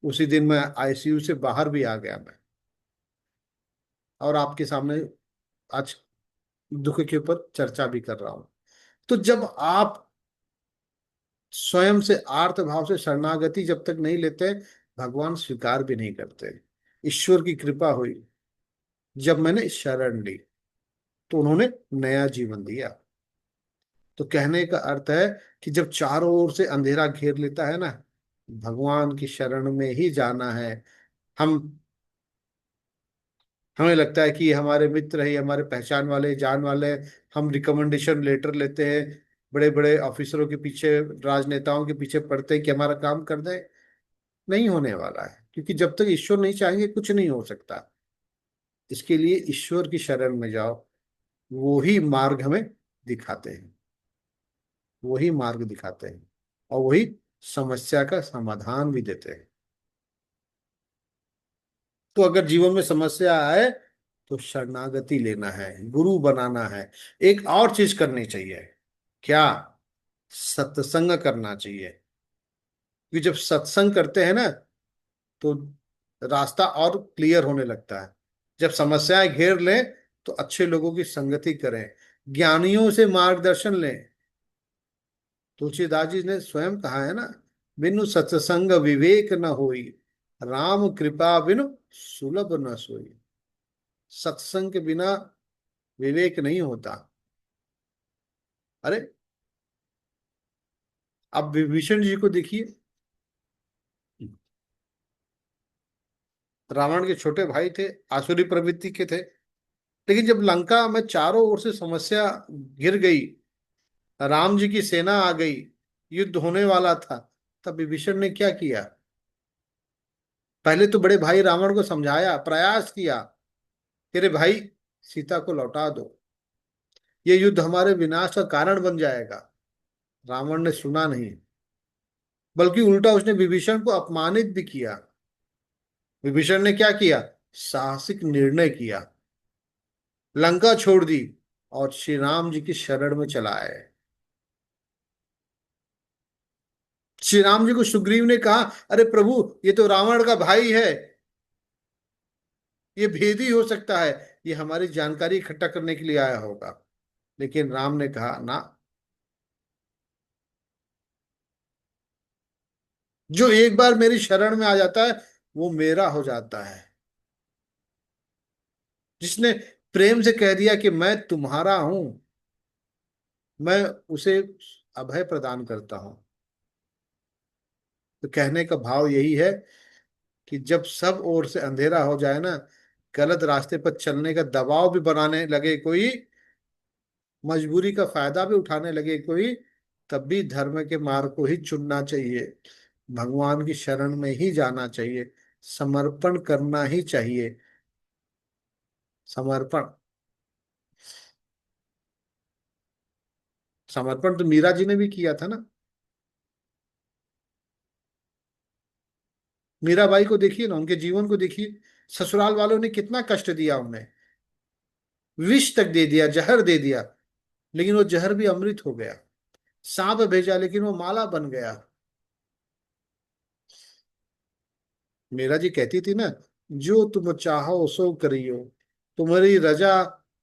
S1: उसी दिन मैं आईसीयू से बाहर भी आ गया मैं, और आपके सामने आज दुख के ऊपर चर्चा भी कर रहा हूं। तो जब आप स्वयं से आर्त भाव से शरणागति जब तक नहीं लेते, भगवान स्वीकार भी नहीं करते। ईश्वर की कृपा हुई, जब मैंने शरण ली तो उन्होंने नया जीवन दिया। तो कहने का अर्थ है कि जब चारों ओर से अंधेरा घेर लेता है ना, भगवान की शरण में ही जाना है। हम हमें लगता है कि ये हमारे मित्र है, ये हमारे पहचान वाले जान वाले हैं। हम रिकमेंडेशन लेटर लेते हैं, बड़े बड़े ऑफिसरों के पीछे, राजनेताओं के पीछे पड़ते हैं कि हमारा काम कर दें। नहीं होने वाला है, क्योंकि जब तक ईश्वर नहीं चाहेंगे कुछ नहीं हो सकता। इसके लिए ईश्वर की शरण में जाओ, वो ही मार्ग हमें दिखाते हैं, वही मार्ग दिखाते हैं, और वही समस्या का समाधान भी देते हैं। तो अगर जीवन में समस्या आए तो शरणागति लेना है, गुरु बनाना है। एक और चीज करनी चाहिए, क्या? सत्संग करना चाहिए। क्योंकि जब सत्संग करते हैं ना, तो रास्ता और क्लियर होने लगता है। जब समस्याएं घेर लें तो अच्छे लोगों की संगति करें, ज्ञानियों से मार्गदर्शन लें। तुलसीदास जी ने स्वयं कहा है ना, बिनु सत्संग विवेक न होई, राम कृपा बिनु सुलभ न सोई। सत्संग के बिना विवेक नहीं होता। अरे, अब विभीषण जी को देखिए, रावण के छोटे भाई थे, आसुरी प्रवृत्ति के थे। लेकिन जब लंका में चारों ओर से समस्या घिर गई, राम जी की सेना आ गई, युद्ध होने वाला था, तब विभीषण ने क्या किया? पहले तो बड़े भाई रावण को समझाया, प्रयास किया, तेरे भाई सीता को लौटा दो, ये युद्ध हमारे विनाश का कारण बन जाएगा। रावण ने सुना नहीं, बल्कि उल्टा उसने विभीषण को अपमानित भी किया। विभीषण ने क्या किया? साहसिक निर्णय किया, लंका छोड़ दी और श्री राम जी की शरण में चला आए। श्री राम जी को सुग्रीव ने कहा, अरे प्रभु, ये तो रावण का भाई है, ये भेदी हो सकता है, ये हमारी जानकारी इकट्ठा करने के लिए आया होगा। लेकिन राम ने कहा ना, जो एक बार मेरी शरण में आ जाता है वो मेरा हो जाता है। जिसने प्रेम से कह दिया कि मैं तुम्हारा हूं, मैं उसे अभय प्रदान करता हूं। तो कहने का भाव यही है कि जब सब ओर से अंधेरा हो जाए ना, गलत रास्ते पर चलने का दबाव भी बनाने लगे कोई, मजबूरी का फायदा भी उठाने लगे कोई, तब भी धर्म के मार्ग को ही चुनना चाहिए, भगवान की शरण में ही जाना चाहिए, समर्पण करना ही चाहिए। समर्पण, समर्पण तो मीरा जी ने भी किया था ना। मीराबाई को देखिए ना, उनके जीवन को देखिए। ससुराल वालों ने कितना कष्ट दिया उन्हें, विष तक दे दिया, जहर दे दिया, लेकिन वो जहर भी अमृत हो गया। सांप भेजा लेकिन वो माला बन गया। मीरा जी कहती थी ना, जो तुम चाहो सो करियो, तुम्हारी रजा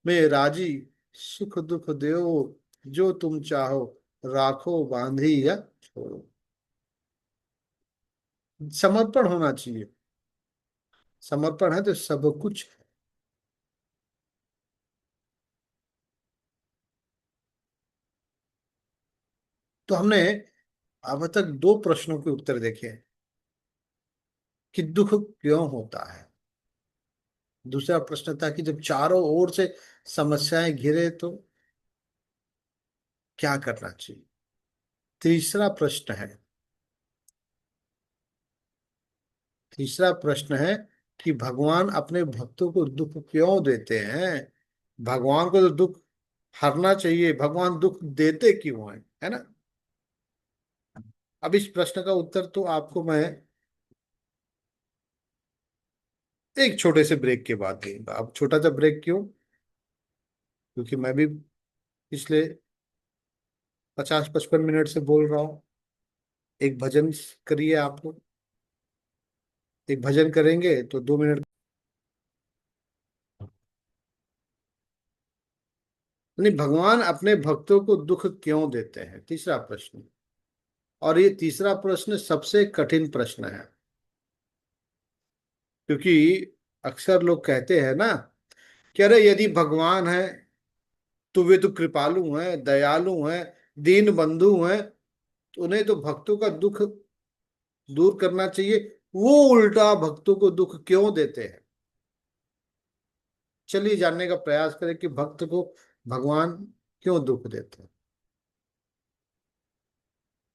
S1: में राजी, सुख दुख देओ, जो तुम चाहो, राखो बांधी या छोड़ो। समर्पण होना चाहिए। समर्पण है तो सब कुछ है। तो हमने अब तक दो प्रश्नों के उत्तर देखे कि दुख क्यों होता है। दूसरा प्रश्न था कि जब चारों ओर से समस्याएं घिरे तो क्या करना चाहिए। तीसरा प्रश्न है, तीसरा प्रश्न है कि भगवान अपने भक्तों को दुख क्यों देते हैं। भगवान को तो दुख हरना चाहिए, भगवान दुख देते क्यों हैं, है ना। अब इस प्रश्न का उत्तर तो आपको मैं एक छोटे से ब्रेक के बाद दूंगा। अब छोटा सा ब्रेक क्यों? क्योंकि मैं भी पिछले 50-55 मिनट से बोल रहा हूँ। एक भजन करिए आप लोग। एक भजन करेंगे तो 2 मिनट। नहीं, भगवान अपने भक्तों को दुख क्यों देते हैं, तीसरा प्रश्न। और ये तीसरा प्रश्न सबसे कठिन प्रश्न है, क्योंकि अक्सर लोग कहते हैं ना कि अरे यदि भगवान है तो वे तो कृपालु हैं, दयालु हैं, दीन बंधु हैं, तो उन्हें तो भक्तों का दुख दूर करना चाहिए। वो उल्टा भक्तों को दुख क्यों देते हैं। चलिए जानने का प्रयास करें कि भक्त को भगवान क्यों दुख देते हैं।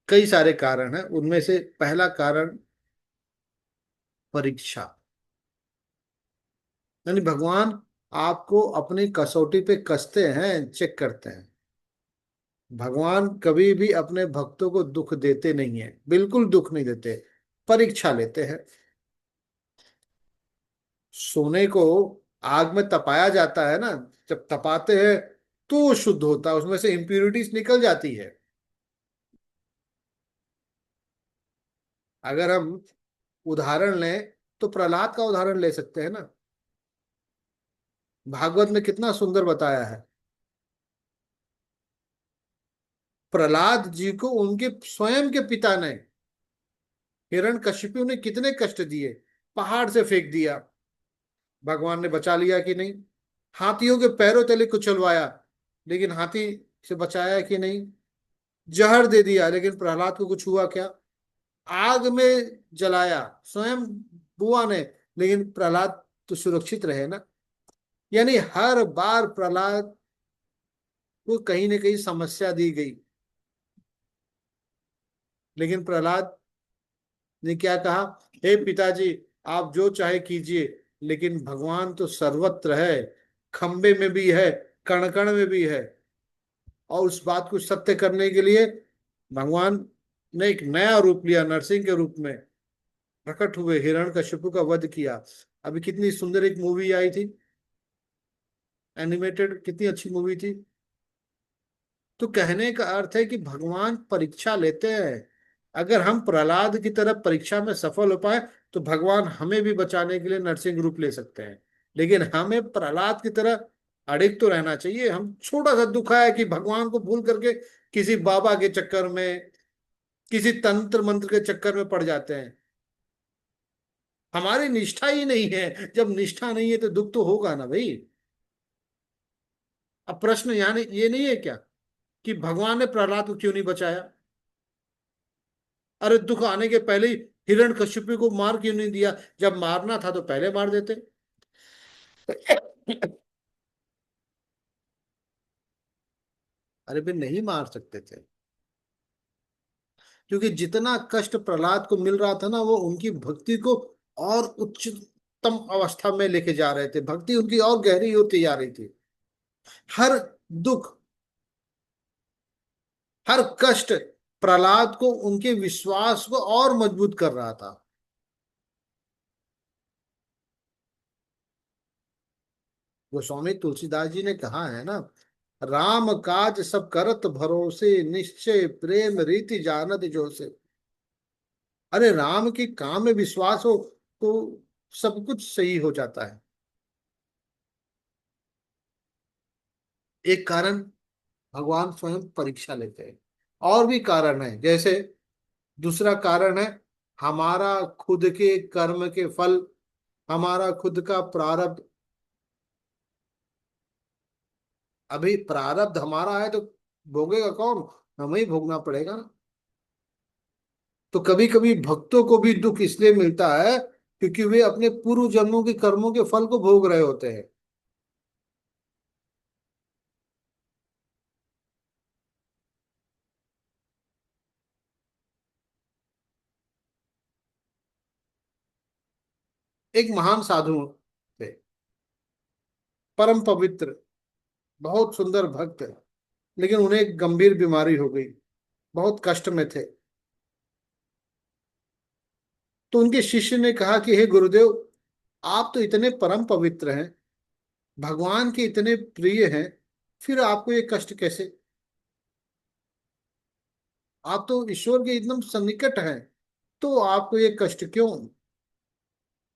S1: कई सारे कारण हैं, उनमें से पहला कारण परीक्षा। यानी भगवान आपको अपनी कसौटी पे कसते हैं, चेक करते हैं। भगवान कभी भी अपने भक्तों को दुख देते नहीं है, बिल्कुल दुख नहीं देते, परीक्षा लेते हैं। सोने को आग में तपाया जाता है ना, जब तपाते हैं तो वो शुद्ध होता है, उसमें से इंप्यूरिटीज निकल जाती है। अगर हम उदाहरण लें तो प्रहलाद का उदाहरण ले सकते हैं ना। भागवत में कितना सुंदर बताया है। प्रहलाद जी को उनके स्वयं के पिता ने, हिरण्यकशिपु ने कितने कष्ट दिए, पहाड़ से फेंक दिया, भगवान ने बचा लिया कि नहीं। हाथियों के पैरों तले कुचलवाया, लेकिन हाथी से बचाया कि नहीं। जहर दे दिया, लेकिन प्रहलाद को कुछ हुआ क्या। आग में जलाया स्वयं बुआ ने, लेकिन प्रहलाद तो सुरक्षित रहे ना। यानी हर बार प्रहलाद को कहीं ना कहीं समस्या दी गई, लेकिन प्रहलाद ने क्या कहा, हे पिताजी, आप जो चाहे कीजिए, लेकिन भगवान तो सर्वत्र है, खंबे में भी है, कण कण में भी है। और उस बात को सत्य करने के लिए भगवान ने एक नया रूप लिया, नरसिंह के रूप में प्रकट हुए, हिरण्यकशिपु का वध किया। अभी कितनी सुंदर एक मूवी आई थी, एनिमेटेड, कितनी अच्छी मूवी थी। तो कहने का अर्थ है कि भगवान परीक्षा लेते हैं। अगर हम प्रहलाद की तरह परीक्षा में सफल हो पाए तो भगवान हमें भी बचाने के लिए नरसिंह रूप ले सकते हैं। लेकिन हमें प्रहलाद की तरह अड़िग तो रहना चाहिए। हम छोटा सा दुखा है कि भगवान को भूल करके किसी बाबा के चक्कर में, किसी तंत्र मंत्र के चक्कर में पड़ जाते हैं। हमारी निष्ठा ही नहीं है, जब निष्ठा नहीं है तो दुख तो होगा ना भाई। अब प्रश्न यहाँ ये नहीं है क्या कि भगवान ने प्रहलाद को क्यों नहीं बचाया। अरे दुख आने के पहले ही हिरण्यकशिपु को मार क्यों नहीं दिया, जब मारना था तो पहले मार देते। अरे भाई नहीं मार सकते थे, क्योंकि जितना कष्ट प्रहलाद को मिल रहा था ना, वो उनकी भक्ति को और उच्चतम अवस्था में लेके जा रहे थे, भक्ति उनकी और गहरी होती जा रही थी। हर दुख, हर कष्ट प्रहलाद को, उनके विश्वास को और मजबूत कर रहा था। गोस्वामी तुलसीदास जी ने कहा है ना, राम काज सब करत भरोसे, निश्चय प्रेम रीति जानत जो से। अरे राम के काम में विश्वास हो तो सब कुछ सही हो जाता है। एक कारण भगवान स्वयं परीक्षा लेते हैं। और भी कारण है, जैसे दूसरा कारण है हमारा खुद के कर्म के फल, हमारा खुद का प्रारब्ध। अभी प्रारब्ध हमारा है तो भोगेगा कौन, हमें ही भोगना पड़ेगा ना। तो कभी कभी भक्तों को भी दुख इसलिए मिलता है क्योंकि वे अपने पूर्व जन्मों के कर्मों के फल को भोग रहे होते हैं। एक महान साधु थे, परम पवित्र, बहुत सुंदर भक्त, लेकिन उन्हें एक गंभीर बीमारी हो गई, बहुत कष्ट में थे। तो उनके शिष्य ने कहा कि हे गुरुदेव, आप तो इतने परम पवित्र हैं, भगवान के इतने प्रिय हैं, फिर आपको ये कष्ट कैसे। आप तो ईश्वर के एकदम सन्निकट हैं, तो आपको ये कष्ट क्यों?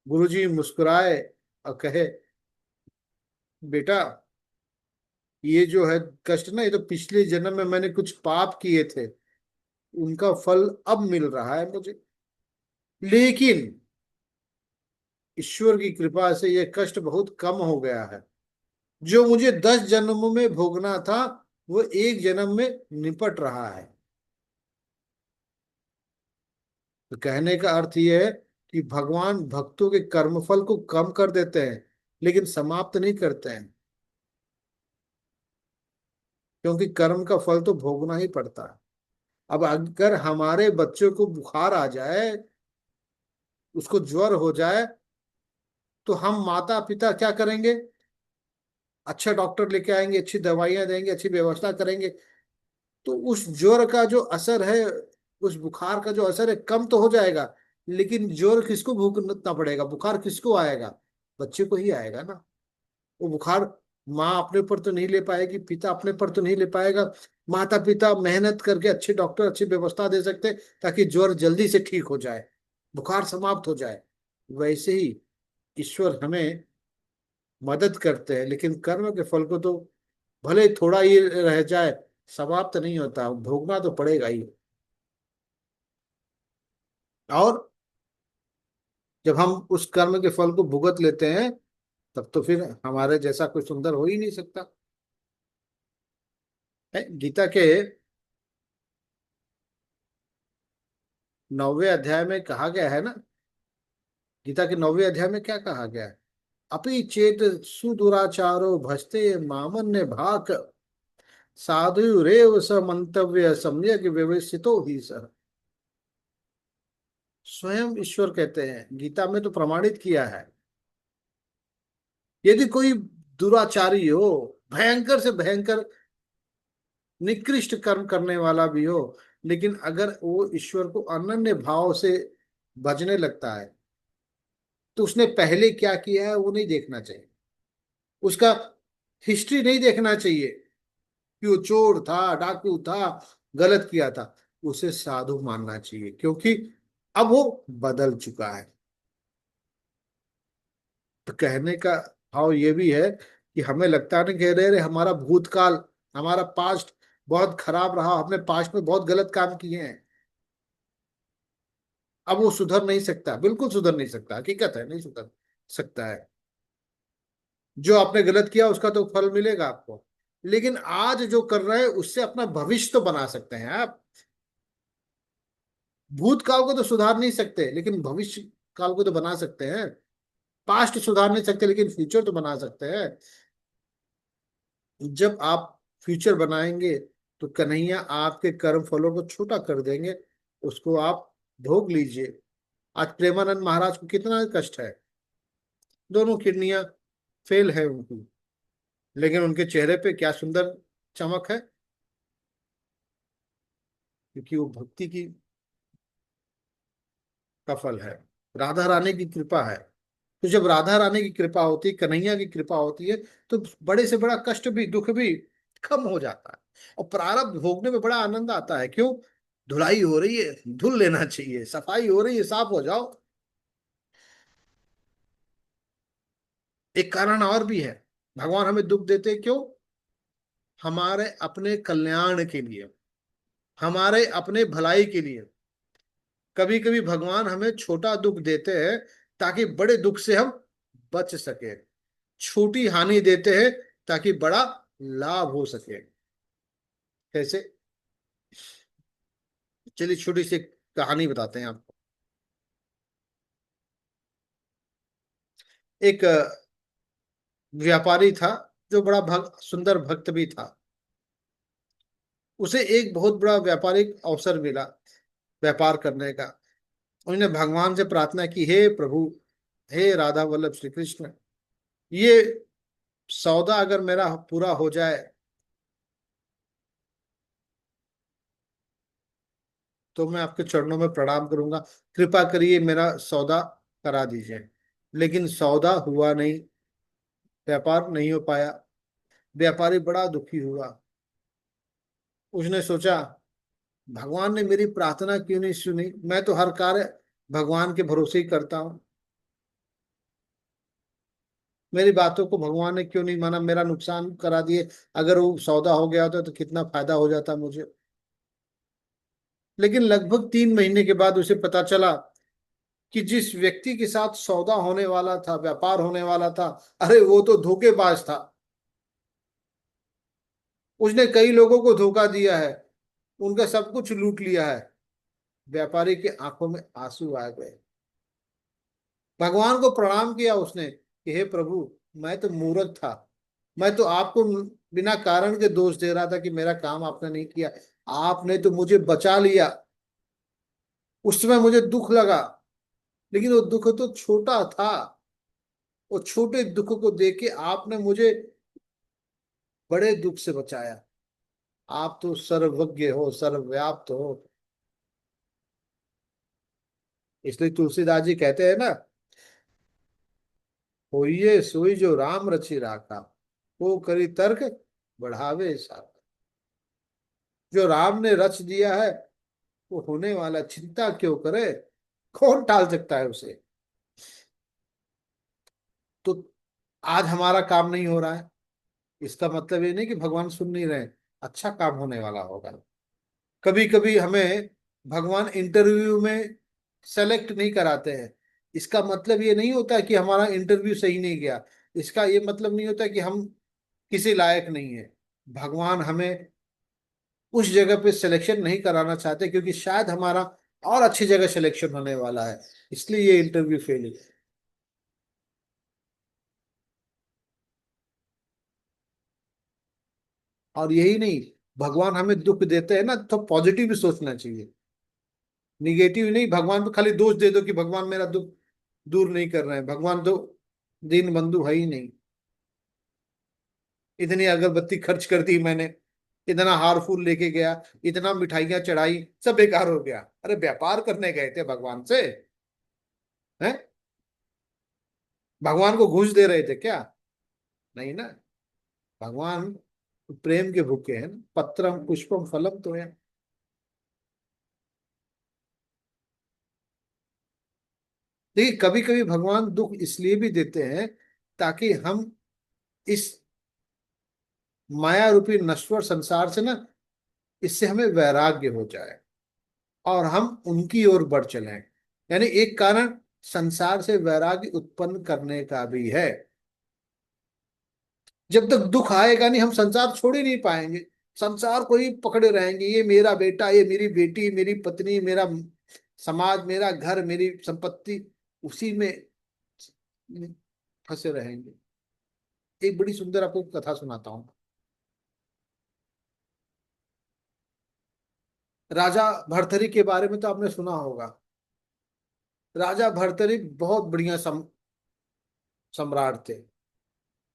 S1: गुरुजी मुस्कुराए और कहे, बेटा, ये जो है कष्ट ना, ये तो पिछले जन्म में मैंने कुछ पाप किए थे, उनका फल अब मिल रहा है मुझे। लेकिन ईश्वर की कृपा से ये कष्ट बहुत कम हो गया है। जो मुझे 10 जन्मों में भोगना था, वो एक जन्म में निपट रहा है। तो कहने का अर्थ ये है कि भगवान भक्तों के कर्मफल को कम कर देते हैं, लेकिन समाप्त नहीं करते हैं, क्योंकि कर्म का फल तो भोगना ही पड़ता है। अब अगर हमारे बच्चों को बुखार आ जाए, उसको ज्वर हो जाए, तो हम माता पिता क्या करेंगे? अच्छा डॉक्टर लेके आएंगे, अच्छी दवाइयां देंगे, अच्छी व्यवस्था करेंगे, तो उस ज्वर का जो असर है, उस बुखार का जो असर है, कम तो हो जाएगा। लेकिन ज्वर किसको भुगतना पड़ेगा? बुखार किसको आएगा? बच्चे को ही आएगा ना। वो बुखार माँ अपने ऊपर तो नहीं ले पाएगी, पिता अपने पर तो नहीं ले पाएगा। माता पिता मेहनत करके अच्छे डॉक्टर, अच्छी व्यवस्था दे सकते हैं ताकि ज्वर जल्दी से ठीक हो जाए, बुखार समाप्त हो जाए। वैसे ही ईश्वर हमें मदद करते हैं, लेकिन कर्म के फल को तो भले ही थोड़ा ही रह जाए, समाप्त नहीं होता, भोगना तो पड़ेगा ही। और जब हम उस कर्म के फल को भुगत लेते हैं, तब तो फिर हमारे जैसा कोई सुंदर हो ही नहीं सकता है। गीता के 9वें अध्याय में कहा गया है ना, गीता के 9वें अध्याय में क्या कहा गया है? अपि चेत सुदुराचारो भजते मामन्य भाक, साधुरेव स मंतव्य सम्यक व्यवस्थितो ही सह। स्वयं ईश्वर कहते हैं, गीता में तो प्रमाणित किया है, यदि कोई दुराचारी हो, भयंकर से भयंकर निकृष्ट कर्म करने वाला भी हो, लेकिन अगर वो ईश्वर को अनन्य भाव से भजने लगता है, तो उसने पहले क्या किया है वो नहीं देखना चाहिए, उसका हिस्ट्री नहीं देखना चाहिए कि वो चोर था, डाकू था, गलत किया था। उसे साधु मानना चाहिए, क्योंकि अब वो बदल चुका है। तो कहने का भाव ये भी है कि हमें लगता नहीं, कह रहे हमारा भूतकाल, हमारा पास्ट बहुत खराब रहा, हमने पास्ट में बहुत गलत काम किए हैं, अब वो सुधर नहीं सकता। बिल्कुल सुधर नहीं सकता, हकीकत है, नहीं सुधर सकता है। जो आपने गलत किया उसका तो फल मिलेगा आपको, लेकिन आज जो कर रहे हैं उससे अपना भविष्य तो बना सकते हैं आप। भूतकाल को तो सुधार नहीं सकते, लेकिन भविष्य काल को तो बना सकते हैं। पास्ट सुधार नहीं सकते, लेकिन फ्यूचर तो बना सकते हैं। जब आप फ्यूचर बनाएंगे, तो कन्हैया आपके कर्म फलों को छोटा कर देंगे, उसको आप भोग लीजिए। आज प्रेमानंद महाराज को कितना कष्ट है, दोनों किडनियां फेल है उनकी, लेकिन उनके चेहरे पे क्या सुंदर चमक है, क्योंकि वो भक्ति की का फल है, राधा रानी की कृपा है। तो जब राधा रानी की कृपा होती है, कन्हैया की कृपा होती है, तो बड़े से बड़ा कष्ट भी, दुख भी कम हो जाता है। और प्रारब्ध भोगने में बड़ा आनंद आता है। क्यों? धुलाई हो रही है, धुल लेना चाहिए, सफाई हो रही है, साफ हो जाओ। एक कारण और भी है, भगवान हमें दुख देते क्यों? हमारे अपने कल्याण के लिए, हमारे अपने भलाई के लिए। कभी कभी भगवान हमें छोटा दुख देते हैं ताकि बड़े दुख से हम बच सके, छोटी हानि देते हैं ताकि बड़ा लाभ हो सके। कैसे? चलिए छोटी सी कहानी बताते हैं आपको। एक व्यापारी था, जो बड़ा सुंदर भक्त भी था। उसे एक बहुत बड़ा व्यापारिक अवसर मिला व्यापार करने का। उन्होंने भगवान से प्रार्थना की, हे प्रभु, हे राधा वल्लभ श्री कृष्ण, ये सौदा अगर मेरा पूरा हो जाए, तो मैं आपके चरणों में प्रणाम करूंगा, कृपा करिए मेरा सौदा करा दीजिए। लेकिन सौदा हुआ नहीं, व्यापार नहीं हो पाया। व्यापारी बड़ा दुखी हुआ। उसने सोचा भगवान ने मेरी प्रार्थना क्यों नहीं सुनी? मैं तो हर कार्य भगवान के भरोसे ही करता हूँ। मेरी बातों को भगवान ने क्यों नहीं माना, मेरा नुकसान करा दिए। अगर वो सौदा हो गया होता तो कितना फायदा हो जाता मुझे। लेकिन लगभग 3 महीने के बाद उसे पता चला कि जिस व्यक्ति के साथ सौदा होने वाला था, व्यापार होने वाला था, अरे वो तो धोखेबाज था। उसने कई लोगों को धोखा दिया है, उनका सब कुछ लूट लिया है। व्यापारी के आंखों में आंसू आ गए। भगवान को प्रणाम किया उसने कि हे प्रभु, मैं तो मूर्ख था। मैं तो आपको बिना कारण के दोष दे रहा था कि मेरा काम आपने नहीं किया। आपने तो मुझे बचा लिया। उस समय मुझे दुख लगा, लेकिन वो दुख तो छोटा था। वो छोटे दुख को देख के आपने मुझे बड़े दुख से बचाया। आप तो सर्वज्ञ हो, सर्वव्याप्त हो। इसलिए तुलसीदास जी कहते हैं ना, होइए सोई जो राम रचि राखा, वो करी तर्क बढ़ावे साथ। जो राम ने रच दिया है वो होने वाला, चिंता क्यों करे? कौन टाल सकता है उसे? तो आज हमारा काम नहीं हो रहा है, इसका मतलब ये नहीं कि भगवान सुन नहीं रहे। अच्छा काम होने वाला होगा। कभी कभी हमें भगवान इंटरव्यू में सेलेक्ट नहीं कराते हैं। इसका मतलब ये नहीं होता कि हमारा इंटरव्यू सही नहीं गया। इसका ये मतलब नहीं होता कि हम किसी लायक नहीं है। भगवान हमें उस जगह पे सिलेक्शन नहीं कराना चाहते, क्योंकि शायद हमारा और अच्छी जगह सिलेक्शन होने वाला है। इसलिए ये इंटरव्यू फेल है। और यही नहीं, भगवान हमें दुख देते हैं ना, तो पॉजिटिव भी सोचना चाहिए, निगेटिव नहीं। भगवान को खाली दोष दे दो कि भगवान मेरा दुख दूर नहीं कर रहे हैं। भगवान तो दीन बंधु है ही नहीं। इतनी अगरबत्ती खर्च कर दी मैंने, इतना हार फूल लेके गया, इतना मिठाइयां चढ़ाई, सब बेकार हो गया। अरे व्यापार करने गए थे भगवान से, हैं? भगवान को घूस दे रहे थे क्या? नहीं ना। भगवान प्रेम के भूखे हैं ना। पत्रम पुष्पम फलम तो है। देखिए, कभी कभी भगवान दुख इसलिए भी देते हैं ताकि हम इस माया रूपी नश्वर संसार से ना, इससे हमें वैराग्य हो जाए और हम उनकी ओर बढ़ चलें। यानी एक कारण संसार से वैराग्य उत्पन्न करने का भी है। जब तक दुख आएगा नहीं, हम संसार छोड़ ही नहीं पाएंगे। संसार को ही पकड़े रहेंगे, ये मेरा बेटा, ये मेरी बेटी, मेरी पत्नी, मेरा समाज, मेरा घर, मेरी संपत्ति, उसी में फंसे रहेंगे। एक बड़ी सुंदर आपको कथा सुनाता हूँ। राजा भर्तरी के बारे में तो आपने सुना होगा। राजा भर्तरी बहुत बढ़िया सम्राट थे।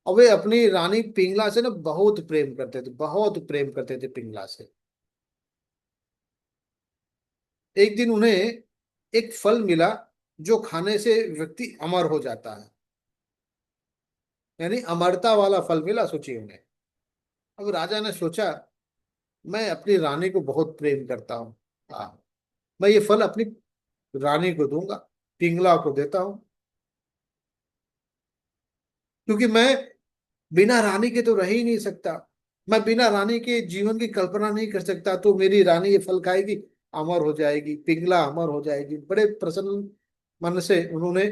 S1: और वे अपनी रानी पिंगला से ना बहुत प्रेम करते थे, बहुत प्रेम करते थे पिंगला से। एक दिन उन्हें एक फल मिला जो खाने से व्यक्ति अमर हो जाता है। यानी अमरता वाला फल मिला, सोचिए उन्हें। अब राजा ने सोचा, मैं अपनी रानी को बहुत प्रेम करता हूँ, हाँ, मैं ये फल अपनी रानी को दूंगा, पिंगला को देता हूँ। क्योंकि मैं बिना रानी के तो रह ही नहीं सकता। मैं बिना रानी के जीवन की कल्पना नहीं कर सकता। तो मेरी रानी ये फल खाएगी, अमर हो जाएगी, पिंगला अमर हो जाएगी। बड़े प्रसन्न मन से उन्होंने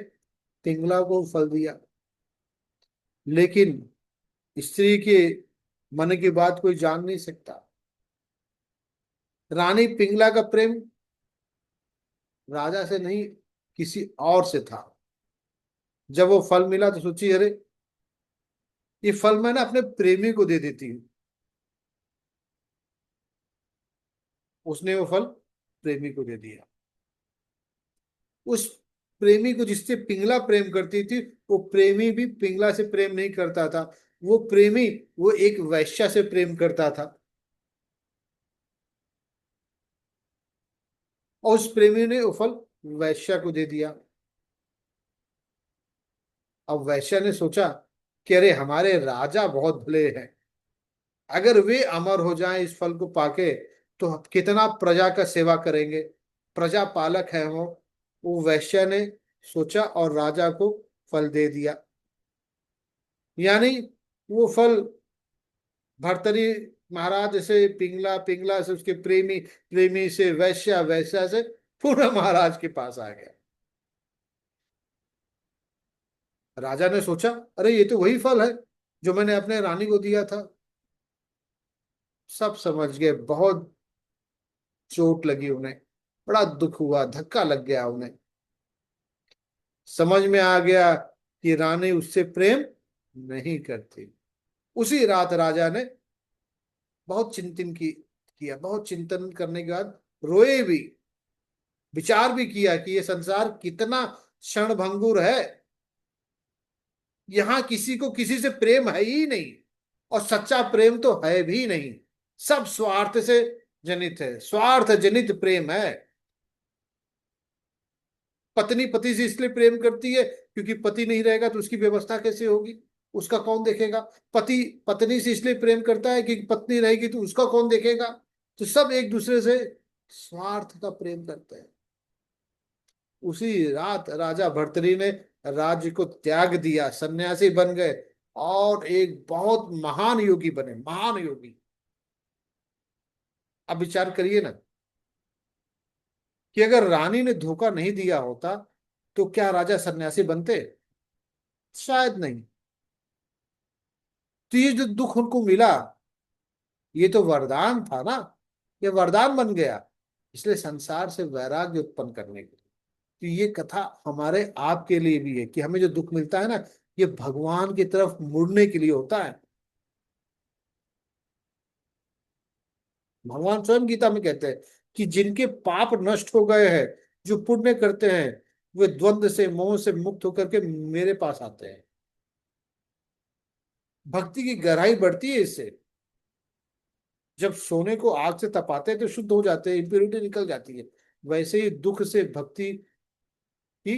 S1: पिंगला को फल दिया। लेकिन स्त्री के मन की बात कोई जान नहीं सकता। रानी पिंगला का प्रेम राजा से नहीं, किसी और से था। जब वो फल मिला तो सोची, अरे ये फल मैं ना अपने प्रेमी को दे देती हूँ। उसने वो फल प्रेमी को दे दिया। उस प्रेमी को जिससे पिंगला प्रेम करती थी, वो प्रेमी भी पिंगला से प्रेम नहीं करता था। वो प्रेमी, वो एक वैश्या से प्रेम करता था। और उस प्रेमी ने वो फल वैश्या को दे दिया। अब वैश्या ने सोचा कि अरे हमारे राजा बहुत भले हैं, अगर वे अमर हो जाएं इस फल को पाके, तो कितना प्रजा का सेवा करेंगे, प्रजा पालक है वो वैश्य ने सोचा और राजा को फल दे दिया। यानी वो फल भर्तरी महाराज से पिंगला, पिंगला से उसके प्रेमी, प्रेमी से वैश्या, वैश्या से पूरा महाराज के पास आ गया। राजा ने सोचा, अरे ये तो वही फल है जो मैंने अपने रानी को दिया था। सब समझ गए, बहुत चोट लगी उन्हें, बड़ा दुख हुआ, धक्का लग गया उन्हें। समझ में आ गया कि रानी उससे प्रेम नहीं करती। उसी रात राजा ने बहुत चिंतन किया, बहुत चिंतन करने के बाद रोए भी, विचार भी किया कि ये संसार कितना क्षणभंगुर है। यहाँ किसी को किसी से प्रेम है ही नहीं, और सच्चा प्रेम तो है भी नहीं। सब स्वार्थ से जनित है, स्वार्थ जनित प्रेम है। पत्नी पति से इसलिए प्रेम करती है क्योंकि पति नहीं रहेगा तो उसकी व्यवस्था कैसे होगी, उसका कौन देखेगा। पति पत्नी से इसलिए प्रेम करता है कि पत्नी रहेगी तो उसका कौन देखेगा। तो सब एक दूसरे से स्वार्थ का प्रेम करते हैं। उसी रात राजा भर्तरी ने राज्य को त्याग दिया, सन्यासी बन गए और एक बहुत महान योगी बने, महान योगी। अब विचार करिए ना कि अगर रानी ने धोखा नहीं दिया होता तो क्या राजा सन्यासी बनते? शायद नहीं। तो ये जो दुख उनको मिला, ये तो वरदान था ना, ये वरदान बन गया, इसलिए संसार से वैराग्य उत्पन्न करने के लिए। तो ये कथा हमारे आपके लिए भी है कि हमें जो दुख मिलता है ना, ये भगवान की तरफ मुड़ने के लिए होता है। भगवान स्वयं गीता में कहते हैं कि जिनके पाप नष्ट हो गए हैं, जो पुण्य करते हैं, वे द्वंद्व से, मोह से मुक्त होकर के मेरे पास आते हैं। भक्ति की गहराई बढ़ती है इससे। जब सोने को आग से तपाते हैं तो शुद्ध हो जाते हैं, इंप्योरिटी निकल जाती है। वैसे ही दुख से भक्ति की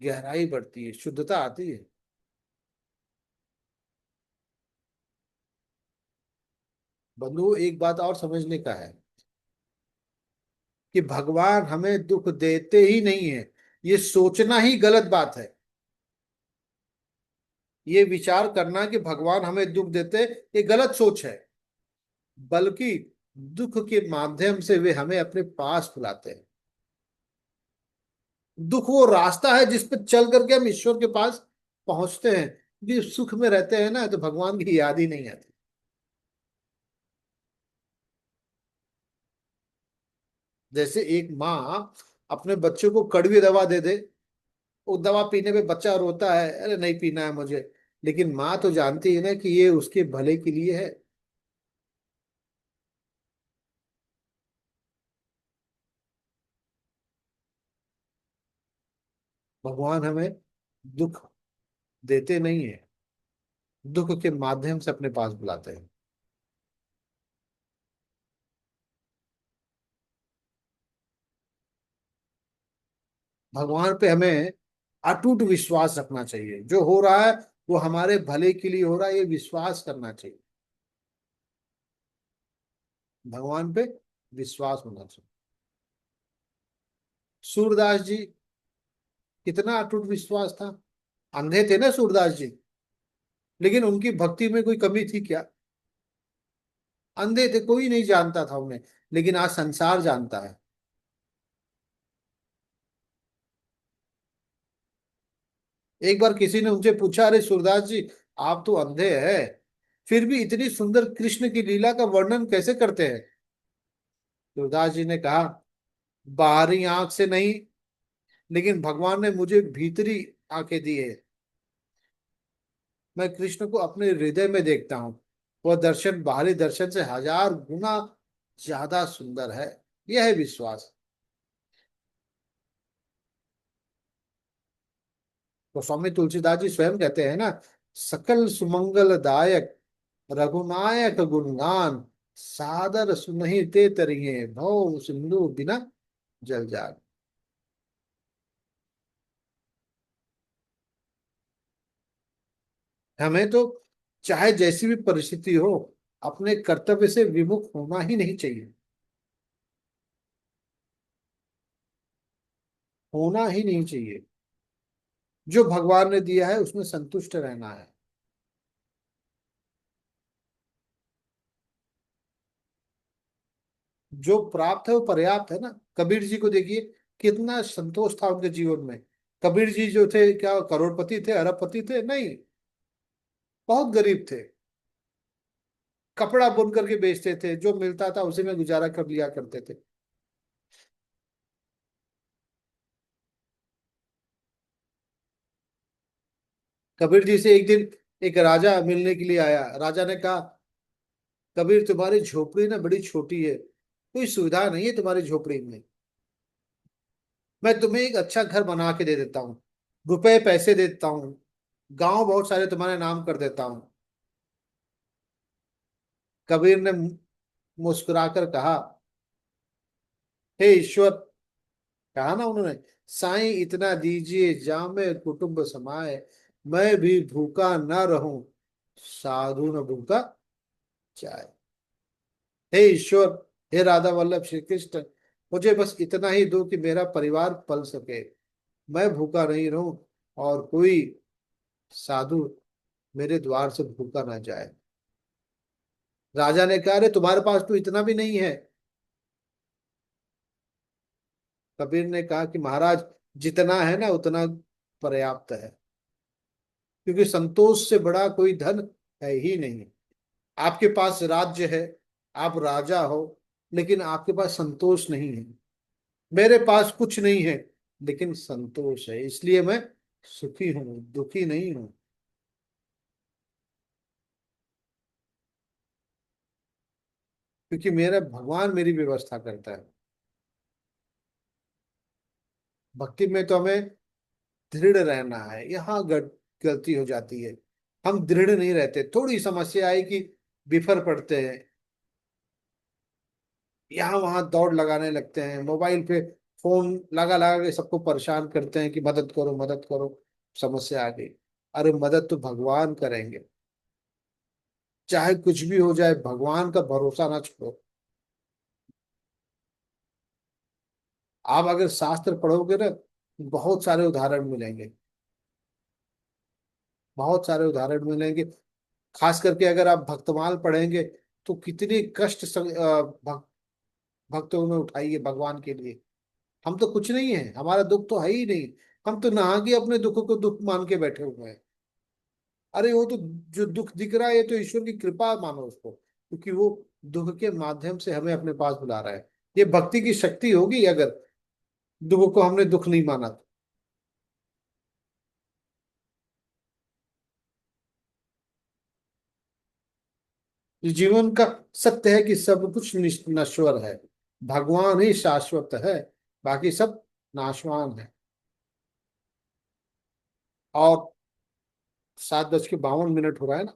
S1: गहराई बढ़ती है, शुद्धता आती है। बंधु, एक बात और समझने का है कि भगवान हमें दुख देते ही नहीं है, ये सोचना ही गलत बात है। ये विचार करना कि भगवान हमें दुख देते, ये गलत सोच है। बल्कि दुख के माध्यम से वे हमें अपने पास बुलाते हैं। दुख वो रास्ता है जिस पर चल करके हम ईश्वर के पास पहुंचते हैं। भी सुख में रहते हैं ना तो भगवान की याद ही नहीं आती। जैसे एक माँ अपने बच्चे को कड़वी दवा दे दे, वो दवा पीने पे बच्चा रोता है, अरे नहीं पीना है मुझे, लेकिन माँ तो जानती है ना कि ये उसके भले के लिए है। भगवान हमें दुख देते नहीं है, दुख के माध्यम से अपने पास बुलाते हैं। भगवान पे हमें अटूट विश्वास रखना चाहिए, जो हो रहा है वो हमारे भले के लिए हो रहा है, ये विश्वास करना चाहिए। भगवान पे विश्वास होना चाहिए। सूरदास जी, कितना अटूट विश्वास था। अंधे थे ना सूरदास जी, लेकिन उनकी भक्ति में कोई कमी थी क्या? अंधे थे, कोई नहीं जानता था उन्हें, लेकिन आज संसार जानता है। एक बार किसी ने उनसे पूछा, अरे सूरदास जी, आप तो अंधे हैं, फिर भी इतनी सुंदर कृष्ण की लीला का वर्णन कैसे करते हैं? सूरदास जी ने कहा, बाहरी आंख से नहीं, लेकिन भगवान ने मुझे भीतरी आंखें दी है। मैं कृष्ण को अपने हृदय में देखता हूँ। वह दर्शन बाहरी दर्शन से हजार गुना ज्यादा सुंदर है। यह है विश्वास। तो स्वामी तुलसीदास जी स्वयं कहते हैं ना, सकल सुमंगलदायक रघुनायक गुणगान, सादर सुनहि ते तरिए भव सिंधु बिना जल जाग। हमें तो चाहे जैसी भी परिस्थिति हो, अपने कर्तव्य से विमुख होना ही नहीं चाहिए। होना ही नहीं चाहिए। जो भगवान ने दिया है उसमें संतुष्ट रहना है। जो प्राप्त है वो पर्याप्त है ना। कबीर जी को देखिए, कितना संतोष था उनके जीवन में। कबीर जी जो थे, क्या करोड़पति थे, अरबपति थे? नहीं, बहुत गरीब थे। कपड़ा बुन करके बेचते थे, जो मिलता था उसी में गुजारा कर लिया करते थे। कबीर जी से एक दिन एक राजा मिलने के लिए आया। राजा ने कहा, कबीर तुम्हारी झोपड़ी ना बड़ी छोटी है, कोई सुविधा नहीं है तुम्हारी झोपड़ी में। मैं तुम्हें एक अच्छा घर बना के दे देता हूँ, रुपए पैसे देता हूँ, गांव बहुत सारे तुम्हारे नाम कर देता हूँ। कबीर ने मुस्कुराकर कहा, हे ईश्वर, कहा ना उन्होंने, साईं इतना दीजिए जामे कुटुंब समाए, मैं भी भूखा न रहूं, साधु न भूखा जाए। हे ईश्वर, हे राधा वल्लभ श्री कृष्ण, मुझे बस इतना ही दो कि मेरा परिवार पल सके, मैं भूखा नहीं रहूं, और कोई साधु मेरे द्वार से भूखा ना जाए। राजा ने कहा, अरे तुम्हारे पास तो इतना भी नहीं है। कबीर ने कहा कि महाराज, जितना है ना उतना पर्याप्त है, क्योंकि संतोष से बड़ा कोई धन है ही नहीं। आपके पास राज्य है, आप राजा हो, लेकिन आपके पास संतोष नहीं है। मेरे पास कुछ नहीं है, लेकिन संतोष है, इसलिए मैं सुखी हूं, दुखी नहीं हूं। क्योंकि मेरा भगवान मेरी व्यवस्था करता है। भक्ति में तो हमें दृढ़ रहना है। यहाँ गलती हो जाती है, हम दृढ़ नहीं रहते। थोड़ी समस्या आई कि बिफर पड़ते हैं, यहाँ वहां दौड़ लगाने लगते हैं, मोबाइल पे फोन लगा लगा के सबको परेशान करते हैं कि मदद करो मदद करो। समस्या आ गई। अरे मदद तो भगवान करेंगे, चाहे कुछ भी हो जाए, भगवान का भरोसा ना छोड़ो। आप अगर शास्त्र पढ़ोगे ना, बहुत सारे उदाहरण मिलेंगे, बहुत सारे उदाहरण मिलेंगे। खास करके अगर आप भक्तमाल पढ़ेंगे, तो कितने कष्ट भक्तों में उठाइए भगवान के लिए। हम तो कुछ नहीं है, हमारा दुख तो है ही नहीं। हम तो नहा के अपने दुखों को दुख मान के बैठे हुए हैं। अरे वो तो, जो दुख दिख रहा है ये तो ईश्वर की कृपा मानो उसको, क्योंकि वो दुख के माध्यम से हमें अपने पास बुला रहा है। ये भक्ति की शक्ति होगी, अगर दुख को हमने दुख नहीं माना तो। जीवन का सत्य है कि सब कुछ नश्वर है, भगवान ही शाश्वत है, बाकी सब नाशवान है। और 7:52 हो रहा है ना।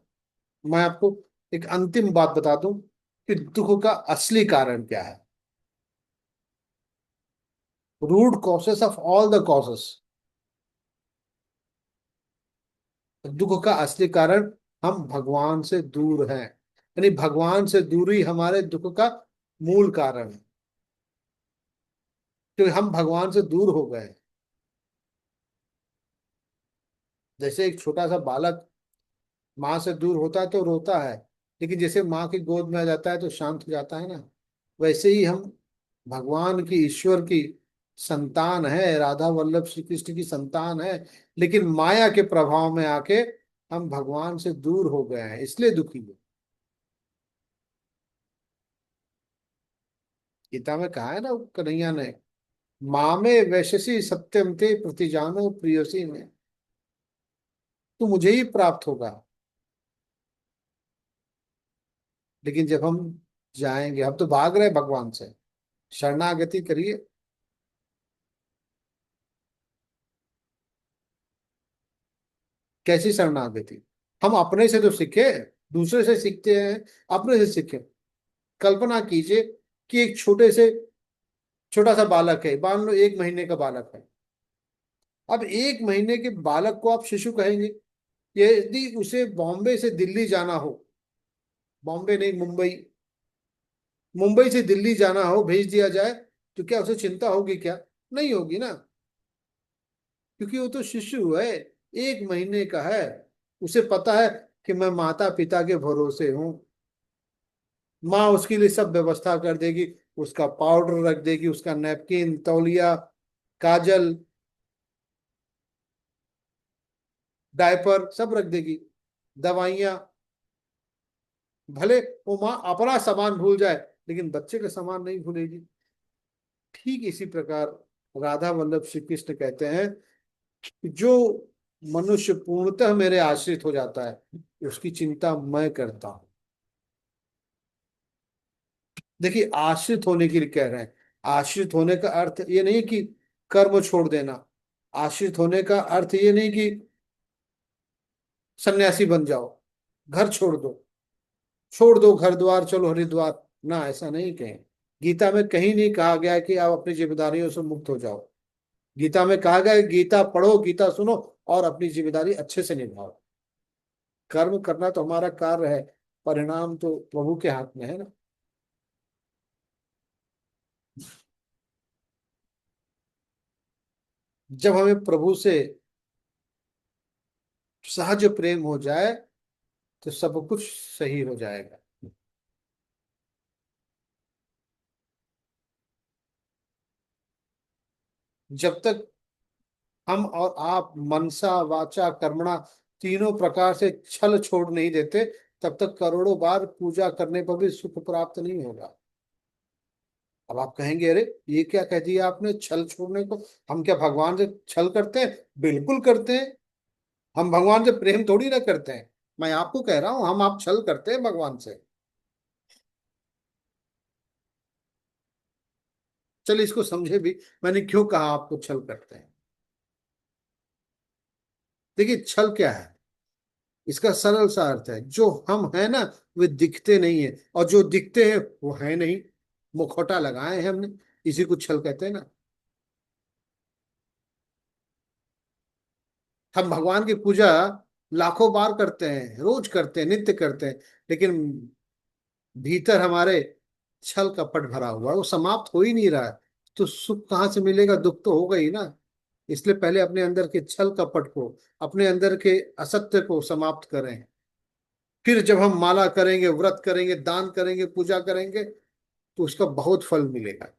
S1: मैं आपको एक अंतिम बात बता दूं कि दुख का असली कारण क्या है। Root causes of all the causes. दुख का असली कारण, हम भगवान से दूर हैं। यानी भगवान से दूरी हमारे दुख का मूल कारण है, क्योंकि हम भगवान से दूर हो गए हैं। जैसे एक छोटा सा बालक माँ से दूर होता है तो रोता है, लेकिन जैसे माँ की गोद में आ जाता है तो शांत हो जाता है ना। वैसे ही हम भगवान की, ईश्वर की संतान है, राधा वल्लभ श्री कृष्ण की संतान है, लेकिन माया के प्रभाव में आके हम भगवान से दूर हो गए हैं, इसलिए दुखी है। गीता में कहा है ना कन्हैया ने, मामे वैशसी सत्यम ते प्रतिजानो प्रियसी में, तो मुझे ही प्राप्त होगा। लेकिन जब हम जाएंगे, हम तो भाग रहे हैं भगवान से। शरणागति करिए। कैसी शरणागति? हम अपने से तो सीखे, दूसरे से सीखते हैं, अपने से सीखे। कल्पना कीजिए कि एक छोटा सा बालक है, मान लो 1 महीने का बालक है। अब 1 महीने के बालक को आप शिशु कहेंगे? यदि उसे बॉम्बे से दिल्ली जाना हो, बॉम्बे नहीं मुंबई, मुंबई से दिल्ली जाना हो, भेज दिया जाए, तो क्या उसे चिंता होगी? क्या नहीं होगी ना। क्योंकि वो तो शिशु है, 1 महीने का है। उसे पता है कि मैं माता पिता के भरोसे हूँ। माँ उसके लिए सब व्यवस्था कर देगी, उसका पाउडर रख देगी, उसका नैपकिन, तौलिया, काजल, डायपर सब रख देगी, दवाइयाँ। भले वो माँ अपना सामान भूल जाए, लेकिन बच्चे का सामान नहीं भूलेगी। ठीक इसी प्रकार राधा वल्लभ श्री कृष्ण कहते हैं कि जो मनुष्य पूर्णतः मेरे आश्रित हो जाता है, उसकी चिंता मैं करता हूं। देखिए, आश्रित होने के लिए कह रहे हैं। आश्रित होने का अर्थ ये नहीं कि कर्म छोड़ देना। आश्रित होने का अर्थ ये नहीं कि सन्यासी बन जाओ, घर छोड़ दो, छोड़ दो घर द्वार, चलो हरिद्वार। ना, ऐसा नहीं कहें। गीता में कहीं नहीं कहा गया है कि आप अपनी जिम्मेदारियों से मुक्त हो जाओ। गीता में कहा गया है, गीता पढ़ो, गीता सुनो, और अपनी जिम्मेदारी अच्छे से निभाओ। कर्म करना तो हमारा कार्य है, परिणाम तो प्रभु के हाथ में है ना। जब हमें प्रभु से सहज प्रेम हो जाए, तो सब कुछ सही हो जाएगा। जब तक हम और आप मनसा वाचा कर्मणा तीनों प्रकार से छल छोड़ नहीं देते, तब तक करोड़ों बार पूजा करने पर भी सुख प्राप्त नहीं होगा। अब आप कहेंगे, अरे ये क्या कह दिया आपने, छल छोड़ने को? हम क्या भगवान से छल करते हैं? बिल्कुल करते हैं। हम भगवान से प्रेम थोड़ी ना करते हैं। मैं आपको कह रहा हूं, हम आप छल करते हैं भगवान से। चलिए इसको समझे भी, मैंने क्यों कहा आपको छल करते हैं। देखिए, छल क्या है? इसका सरल सा अर्थ है, जो हम है ना, वे दिखते नहीं है, और जो दिखते हैं वो है नहीं। मुखौटा लगाए हैं हमने, इसी को छल कहते हैं ना। हम भगवान की पूजा लाखों बार करते हैं, रोज करते हैं, नित्य करते हैं, लेकिन भीतर हमारे छल कपट भरा हुआ है, वो समाप्त हो ही नहीं रहा है। तो सुख कहाँ से मिलेगा? दुख तो होगा ही ना। इसलिए पहले अपने अंदर के छल कपट को, अपने अंदर के असत्य को समाप्त करें। फिर जब हम माला करेंगे, व्रत करेंगे, दान करेंगे, पूजा करेंगे, तो उसका बहुत फल मिलेगा।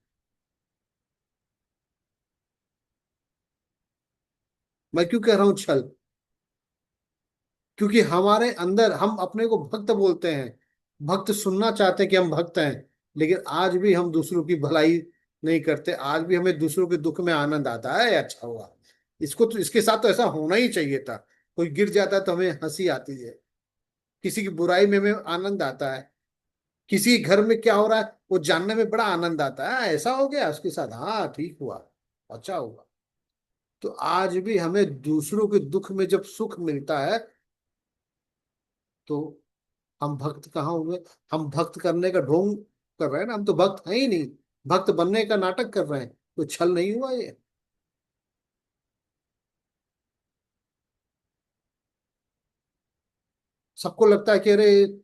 S1: मैं क्यों कह रहा हूं छल? क्योंकि हमारे अंदर हम अपने को भक्त बोलते हैं, भक्त सुनना चाहते हैं कि हम भक्त हैं, लेकिन आज भी हम दूसरों की भलाई नहीं करते। आज भी हमें दूसरों के दुख में आनंद आता है, अच्छा हुआ। इसको तो, इसके साथ तो ऐसा होना ही चाहिए था। कोई गिर जाता है तो हमें हंसी आती है, किसी की बुराई में हमें आनंद आता है, किसी घर में क्या हो रहा है वो जानने में बड़ा आनंद आता है। ऐसा हो गया उसके साथ, हाँ ठीक हुआ, अच्छा हुआ। तो आज भी हमें दूसरों के दुख में जब सुख मिलता है, तो हम भक्त कहाँ हुए? हम भक्त करने का ढोंग कर रहे हैं ना, हम तो भक्त हैं ही नहीं। भक्त बनने का नाटक कर रहे हैं। तो छल नहीं हुआ ये? सबको लगता है कि अरे,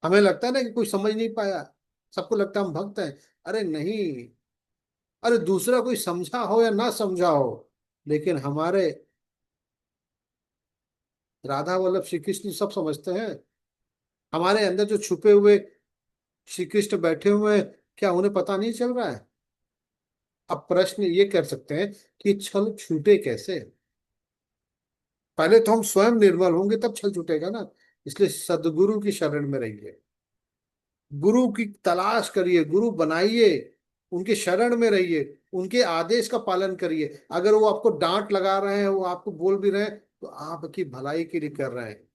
S1: हमें लगता है ना कि कोई समझ नहीं पाया, सबको लगता है हम भक्त हैं। अरे नहीं। अरे दूसरा कोई समझा हो या ना समझा हो, लेकिन हमारे राधा वल्लभ श्री कृष्ण सब समझते हैं। हमारे अंदर जो छुपे हुए श्री कृष्ण बैठे हुए हैं, क्या उन्हें पता नहीं चल रहा है? अब प्रश्न ये कर सकते हैं कि छल छूटे कैसे? पहले तो हम स्वयं निर्मल होंगे, तब छल छूटेगा ना। इसलिए सदगुरु की शरण में रहिए, गुरु की तलाश करिए, गुरु बनाइए, उनके शरण में रहिए, उनके आदेश का पालन करिए। अगर वो आपको डांट लगा रहे हैं, वो आपको बोल भी रहे हैं, तो आपकी भलाई के लिए कर रहे हैं।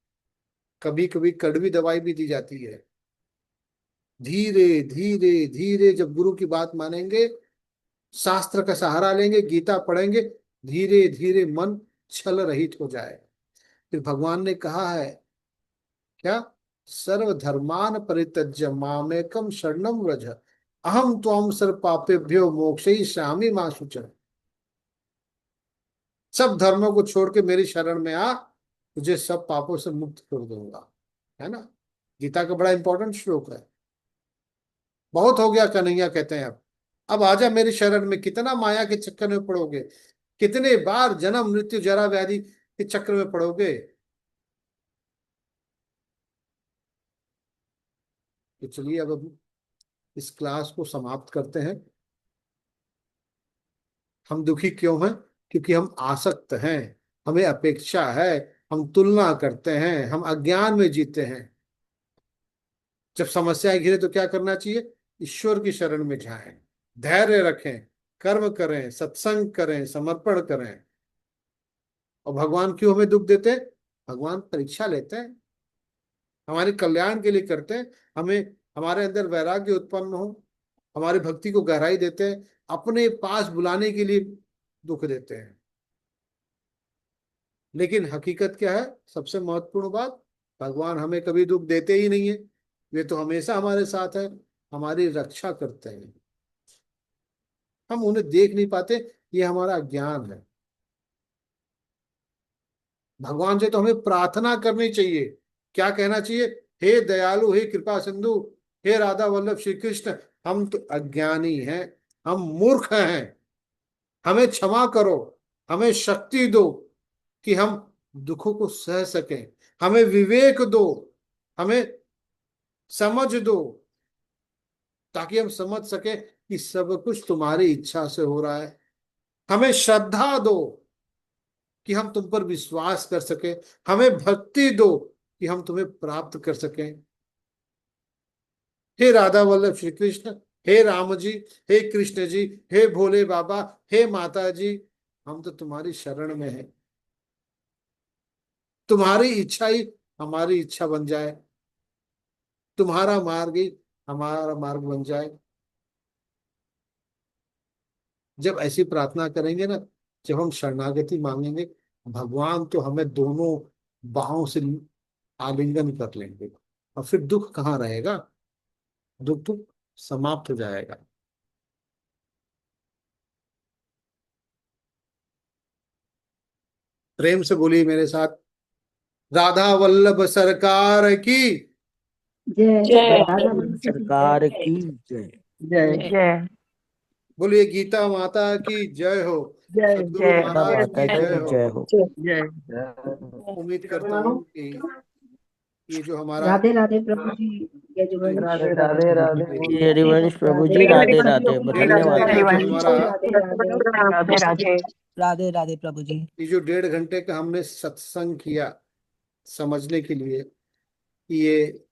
S1: कभी कभी कड़वी दवाई भी दी जाती है। धीरे धीरे धीरे जब गुरु की बात मानेंगे, शास्त्र का सहारा लेंगे, गीता पढ़ेंगे, धीरे धीरे मन छल रहित हो जाए। फिर भगवान ने कहा है क्या? सर्वधर्मान परित्यज्य मामेकम शरणम व्रज, अहम त्वाम सर्व पापेभ्यो मोक्षयिष्यामि मा शुचः। सब धर्मों को छोड़ के मेरी शरण में आ, तुझे सब पापों से मुक्त कर दूंगा। है ना? गीता का बड़ा इंपॉर्टेंट श्लोक है। बहुत हो गया कन्हैया कहते हैं अब। अब आजा मेरी शरण में, कितना माया के चक्कर में पड़ोगे? कितने बार जन्म मृत्यु जरा व्याधि के चक्र में पड़ोगे। तो चलिए अब हम इस क्लास को समाप्त करते हैं। हम दुखी क्यों हैं? क्योंकि हम आसक्त हैं, हमें अपेक्षा है, हम तुलना करते हैं, हम अज्ञान में जीते हैं। जब समस्याएं घिरे तो क्या करना चाहिए? ईश्वर की शरण में जाएं, धैर्य रखें, कर्म करें, सत्संग करें, समर्पण करें। और भगवान क्यों हमें दुख देते हैं? भगवान परीक्षा लेते हैं, हमारे कल्याण के लिए करते हैं। हमें, हमारे अंदर वैराग्य उत्पन्न हो, हमारी भक्ति को गहराई देते हैं, अपने पास बुलाने के लिए दुख देते हैं। लेकिन हकीकत क्या है? सबसे महत्वपूर्ण बात, भगवान हमें कभी दुख देते ही नहीं है। वे तो हमेशा हमारे साथ है, हमारी रक्षा करते हैं। हम उन्हें देख नहीं पाते, ये हमारा ज्ञान है। भगवान से तो हमें प्रार्थना करनी चाहिए। क्या कहना चाहिए? हे दयालु, हे कृपा सिंधु, हे राधा वल्लभ श्री कृष्ण, हम तो अज्ञानी हैं, हम मूर्ख हैं, हमें क्षमा करो, हमें शक्ति दो कि हम दुखों को सह सकें, हमें विवेक दो, हमें समझ दो, ताकि हम समझ सके कि सब कुछ तुम्हारी इच्छा से हो रहा है। हमें श्रद्धा दो कि हम तुम पर विश्वास कर सके, हमें भक्ति दो कि हम तुम्हें प्राप्त कर सकें। हे राधा वल्लभ श्री कृष्ण, हे राम जी, हे कृष्ण जी, हे भोले बाबा, हे माता जी, हम तो तुम्हारी शरण में हैं। तुम्हारी इच्छा ही हमारी इच्छा बन जाए, तुम्हारा मार्ग ही हमारा मार्ग बन जाए। जब ऐसी प्रार्थना करेंगे ना, जब हम शरणागति मांगेंगे, भगवान तो हमें दोनों बाहों से आलिंगन कर लेंगे, और फिर दुख कहाँ रहेगा? दुख तो समाप्त हो जाएगा। प्रेम से बोलिए मेरे साथ, राधा वल्लभ सरकार की
S2: जय।
S3: जय।
S2: राधा
S4: सरकार की जय।
S2: जय।
S3: जय।
S1: बोलिए गीता माता की जय हो,
S3: जय।
S1: सदगुरु
S3: जय।
S4: गीता
S1: महाराज
S4: माता
S1: की जय
S4: की
S1: हो।
S4: जय हो।
S3: जय।
S1: उम्मीद करता हूँ कि ये जो हमारा
S2: राधे राधे प्रभु जी। यजुवंश
S3: राधे राधे राधे।
S4: ये हरिवंश प्रभु जी,
S2: राधे
S4: राधे
S2: राधे
S4: राधे,
S1: डेढ़
S4: धन्यवाद
S1: घंटे का
S4: प्रभु
S1: जो
S4: जी।
S1: हमारा
S2: राधे राधे।
S3: राधे राधे।
S4: राधे राधे प्रभु जी।
S1: ये जो 1.5 घंटे का हमने सत्संग किया, समझने के लिए कि ये